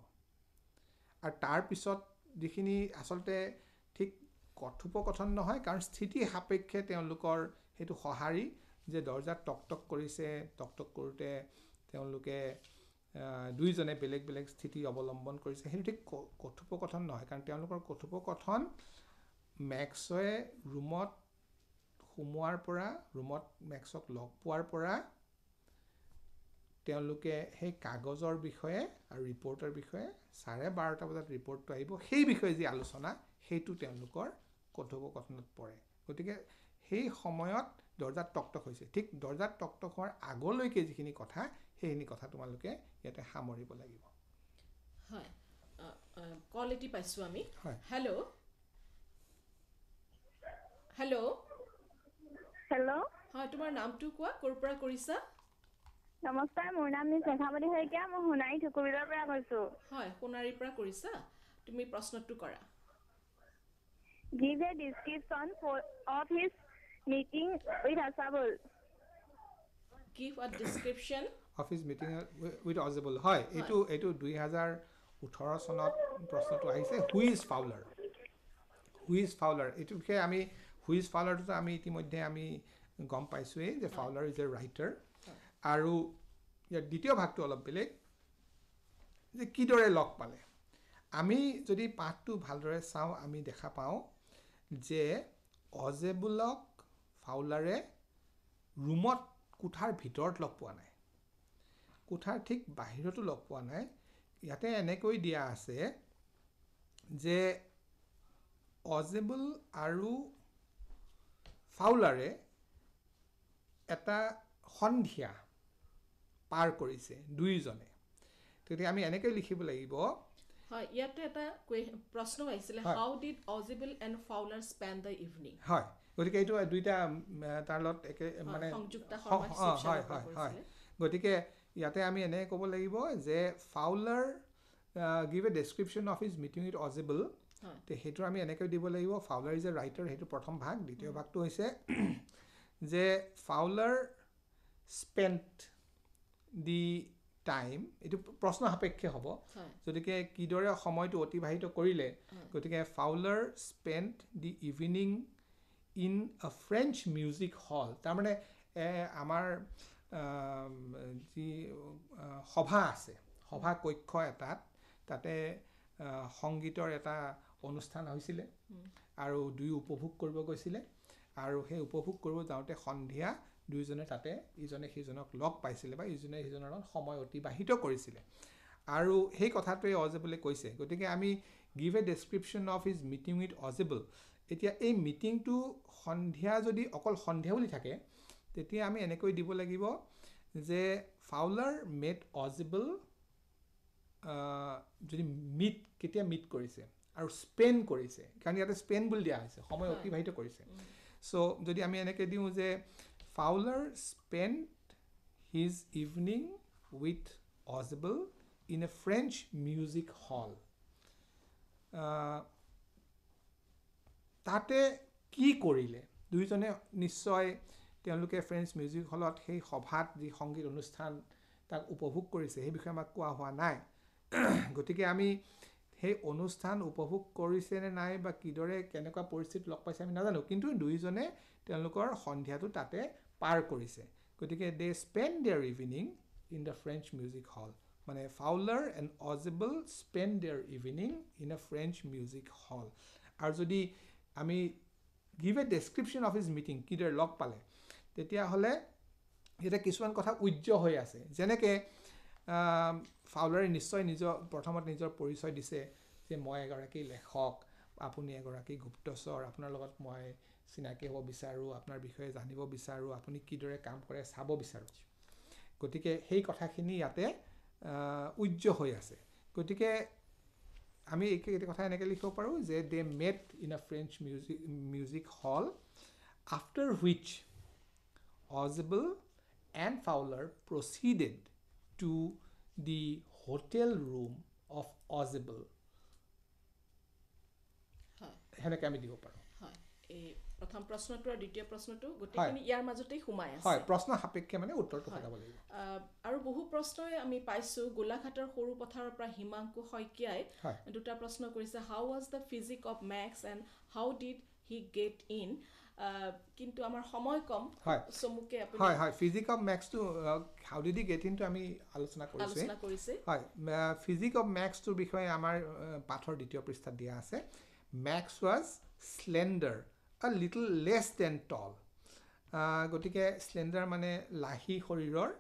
আৰু তাৰ পিছত যিখিনি আসলতে ঠিক কথোপকথন নহয় কাৰণ স্থিতি সাপেক্ষে তেওঁলোকৰ হেতু সহাৰি যে দৰ্জা টক কৰিছে টক কৰোতে তেওঁলোকে দুইজনে বেলেগ বেলেগ স্থিতি অৱলম্বন কৰিছে হেতু ঠিক কথোপকথন নহয় কাৰণ তেওঁলোকৰ কথোপকথন মেক্সয়ে ৰুমত সোমোৱাৰ পৰা ৰুমত মেক্সক লগ পোৱাৰ পৰা তেওঁলোকে সেই কাগজৰ বিষয়ে আৰু ৰিপৰ্টৰ বিষয়ে 12:30 বজাত ৰিপৰ্টটো আহিব সেই বিষয়ে যি আলোচনা সেইটো তেওঁলোকৰ কথোপকথনত পৰে গতিকে সেই সময়ত দৰ্জা টক হৈছে ঠিক দৰ্জা টক হোৱাৰ আগলৈকে যিখিনি কথা সেইখিনি কথা তোমালোকে ইয়াতে সামৰিব লাগিব হয় কল এটি পাইছো আমি হয় হেল্ল' হেল্ল' হেল্ল' হয় তোমাৰ নামটো কোৱা ক'ৰ পৰা কৰিছা নমস্কাৰ মোৰ নাম শেখামণি শইকীয়া মই সোণাৰী ঠুকুৰিলৰ পৰা কৈছো হয় সোণাৰীৰ পৰা কৰিছা তুমি প্ৰশ্নটো কৰা Give a description of his meeting with Ozebel. Give a description of his meeting with Ozebel হয় এইটো 2018 চনত প্ৰশ্নটো আহিছে who is Fowler এইটো বিষয়ে আমি who is Fowler টো আমি ইতিমধ্যে আমি গম পাইছোৱে যে Fowler is a writer আৰু ইয়াৰ দ্বিতীয় ভাগটো অলপ বেলেগ যে কিদৰে লগ পালে আমি যদি পাঠটো ভালদৰে চাওঁ আমি দেখা পাওঁ যে অজেবুলক ফাউলাৰে ৰুমত কোঠাৰ ভিতৰত লগ পোৱা নাই কোঠাৰ ঠিক বাহিৰতো লগ পোৱা নাই ইয়াতে এনেকৈ দিয়া আছে যে অজেবুল আৰু ফাউলাৰে এটা সন্ধিয়া পাৰ কৰিছে দুইজনে তেতিয়া আমি এনেকৈ লিখিব লাগিব হয় ইয়াতে এটা প্ৰশ্ন আহিছিল how did Ozebel and Fowler spend the evening হয় গতিকে এইটো দুইটা তাৰ লগত মানে সংযুক্ত হয় হয় গতিকে ইয়াতে আমি এনে ক'ব লাগিব যে Fowler give a description of his meeting with Ozebel তে হেতু আমি এনেকৈ দিব লাগিব Fowler is a writer হেতু প্ৰথম ভাগ দ্বিতীয় ভাগটো হৈছে যে Fowler spent the time এটো প্ৰশ্ন সাপেক্ষে হ'ব যদিকে কিদৰে সময়টো অতিবাহিত কৰিলে গতিকে Fowler spent the evening in a French music hall তাৰ মানে আমাৰ যি সভা আছে সভা কক্ষ এটাত তাতে সংগীতৰ এটা অনুষ্ঠান হৈছিল আৰু দুই উপভোগ কৰিব গৈছিল আৰু সেই উপভোগ কৰিব যাওঁতে সন্ধিয়া দুইজনে তাতে ইজনে সিজনক লগ পাইছিল বা ইজনে সিজনৰ লগত সময় অতিবাহিত কৰিছিল আৰু সেই কথাটোৱে অজেবলে কৈছে গতিকে আমি give a description of his meeting with Ozebel এতিয়া এই মিটিংটো সন্ধিয়া যদি অকল সন্ধিয়া বুলি থাকে তেতিয়া আমি এনেকৈ দিব লাগিব যে Fowler met Ozebel যদি কেতিয়া মিট কৰিছে আৰু স্পেন কৰিছে কাৰণ ইয়াতে স্পেন বুলি দিয়া হৈছে সময় অতিবাহিত কৰিছে সো যদি আমি এনেকৈ দিওঁ যে Fowler spent his evening with Ozebel in a French music hall. তাতে কি কৰিলে দুইজনে নিশ্চয় তেওঁলোকে ফ্ৰেঞ্চ মিউজিক হলত সেই সভাত যি সংগীত অনুষ্ঠান তাক উপভোগ কৰিছে সেই বিষয়ে আমাক কোৱা হোৱা নাই গতিকে আমি সেই অনুষ্ঠান উপভোগ কৰিছে নে নাই বা কিদৰে কেনেকুৱা পৰিস্থিতি লগ পাইছে আমি নাজানো কিন্তু দুইজনে তেওঁলোকৰ সন্ধিয়াটো তাতে পাৰ কৰিছে গতিকে they spend their evening in the French music hall মানে Fowler and Ozebel spend their evening in a French music hall আৰু যদি আমি give a description of his meeting কিদৰে লগ পালে তেতিয়া হলে এটা কিছুমান কথা উজ্জ্ব হৈ আছে যেনেকৈ ফাউলাৰে নিশ্চয় প্ৰথমত নিজৰ পৰিচয় দিছে যে মই এগৰাকী লেখক আপুনি এগৰাকী গুপ্তচৰ আপোনাৰ লগত মই চিনাকি হ'ব বিচাৰোঁ আপোনাৰ বিষয়ে জানিব বিচাৰোঁ আপুনি কিদৰে কাম কৰে চাব বিচাৰোঁ গতিকে সেই কথাখিনি ইয়াতে উজ্জ্ব হৈ আছে গতিকে আমি এই কথা এনেকৈ লিখিব পাৰোঁ যে they met in a French music hall after which Ozible and Fowler proceeded to the hotel room of Ozible. হেনেকৈ আমি দিব পাৰোঁ হয় এই প্ৰথম প্ৰশ্নটো আৰু দ্বিতীয় প্ৰশ্নটো গোটেইখিনি ইয়াৰ মাজতেই সোমাই আছে হয় প্ৰশ্ন সাপেক্ষে মানে উত্তৰটো সজাব লাগিব আৰু বহু প্ৰশ্নই আমি পাইছোঁ গোলাঘাটৰ সৰু পথাৰৰ পৰা হিমাংকু শইকীয়াই দুটা প্ৰশ্ন কৰিছে how was the physique of Max and how did he get in কিন্তু আমাৰ সময় কম চমুকে আপুনি হয় হয় ফিজিক অফ মেক্সটো হাউ ডিড হি গেট ইনটো আমি আলোচনা কৰিছে হয় ফিজিক অফ মেক্সটোৰ বিষয়ে আমাৰ পাঠৰ দ্বিতীয় পৃষ্ঠাত দিয়া আছে Max was slender a little less than tall গতিকে স্লেণ্ডাৰ মানে লাহি শৰীৰৰ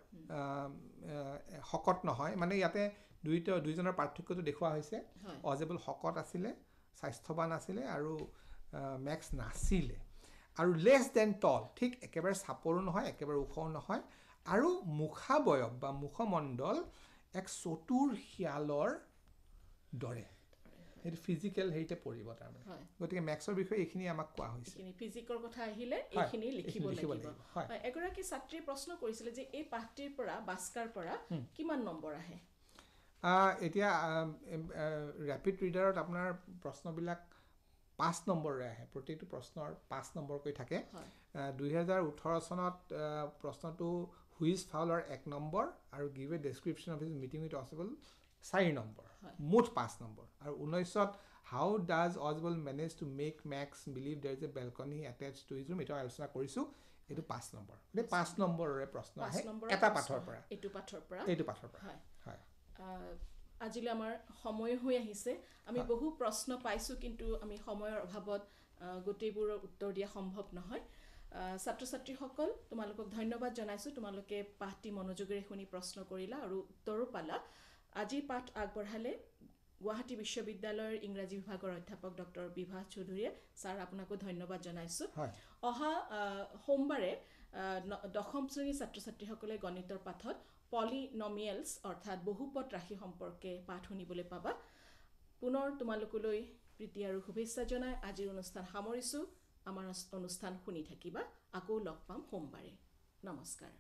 শকত নহয় মানে ইয়াতে দুইজনৰ পাৰ্থক্যটো দেখুওৱা হৈছে অজেবল শকত আছিলে স্বাস্থ্যৱান আছিলে আৰু মেক্স নাছিলে আৰু লেছ দেন টল ঠিক একেবাৰে চাপৰো নহয় একেবাৰে ওখও নহয় আৰু মুখাবয়ব বা মুখমণ্ডল এক চতুৰ শিয়ালৰ দৰে সেইটো ফিজিকেল হেইতে পৰিব তাৰমানে গতিকে মেক্সৰ বিষয়ে এইখিনি আমাক কোৱা হৈছে এইখিনি ফিজিকৰ কথা আহিলে এইখিনি লিখিব লাগিব এগৰাকী ছাত্ৰীয়ে প্ৰশ্ন কৰিছিলে যে এই পাঠটিৰ পৰা বাস্কাৰ পৰা কিমান নম্বৰ আহে এতিয়া ৰেপিড ৰিডাৰত আপোনাৰ প্ৰশ্নবিলাক 5 নম্বৰৰে আহে প্ৰতিটো প্ৰশ্নৰ 5 নম্বৰকৈ থাকে 2018 চনত প্ৰশ্নটো হুইজ ফাউলাৰ 1 নম্বৰ আৰু give a description of his meeting with Ausable 4 নম্বৰ মুঠ 5 নম্বৰ আৰু 19ত how does Ausable manage to make Max believe there is a balcony attach to his room এটা আলোচনা কৰিছোঁ এইটো 5 নম্বৰ এই 5 নম্বৰৰে প্ৰশ্ন আহে এটা পাঠৰ পৰা এইটো পাঠৰ পৰা হয় আজিলৈ আমাৰ সময় হৈ আহিছে আমি বহু প্ৰশ্ন পাইছোঁ কিন্তু আমি সময়ৰ অভাৱত গোটেইবোৰৰ উত্তৰ দিয়া সম্ভৱ নহয় ছাত্ৰ ছাত্ৰীসকল তোমালোকক ধন্যবাদ জনাইছোঁ তোমালোকে পাঠটি মনোযোগেৰে শুনি প্ৰশ্ন কৰিলা আৰু উত্তৰো পালা আজিৰ পাঠ আগবঢ়ালে গুৱাহাটী বিশ্ববিদ্যালয়ৰ ইংৰাজী বিভাগৰ অধ্যাপক ডক্টৰ বিভাস চৌধুৰীয়ে ছাৰ আপোনাকো ধন্যবাদ জনাইছোঁ অহা সোমবাৰে দশম শ্ৰেণীৰ ছাত্ৰ ছাত্ৰীসকলে গণিতৰ পাঠত পলিনমিয়েলছ অৰ্থাৎ বহুপদ ৰাশি সম্পৰ্কে পাঠ শুনিবলৈ পাবা পুনৰ তোমালোকলৈ প্ৰীতি আৰু শুভেচ্ছা জনাই আজিৰ অনুষ্ঠান সামৰিছোঁ আমাৰ অনুষ্ঠান শুনি থাকিবা আকৌ লগ পাম সোমবাৰে নমস্কাৰ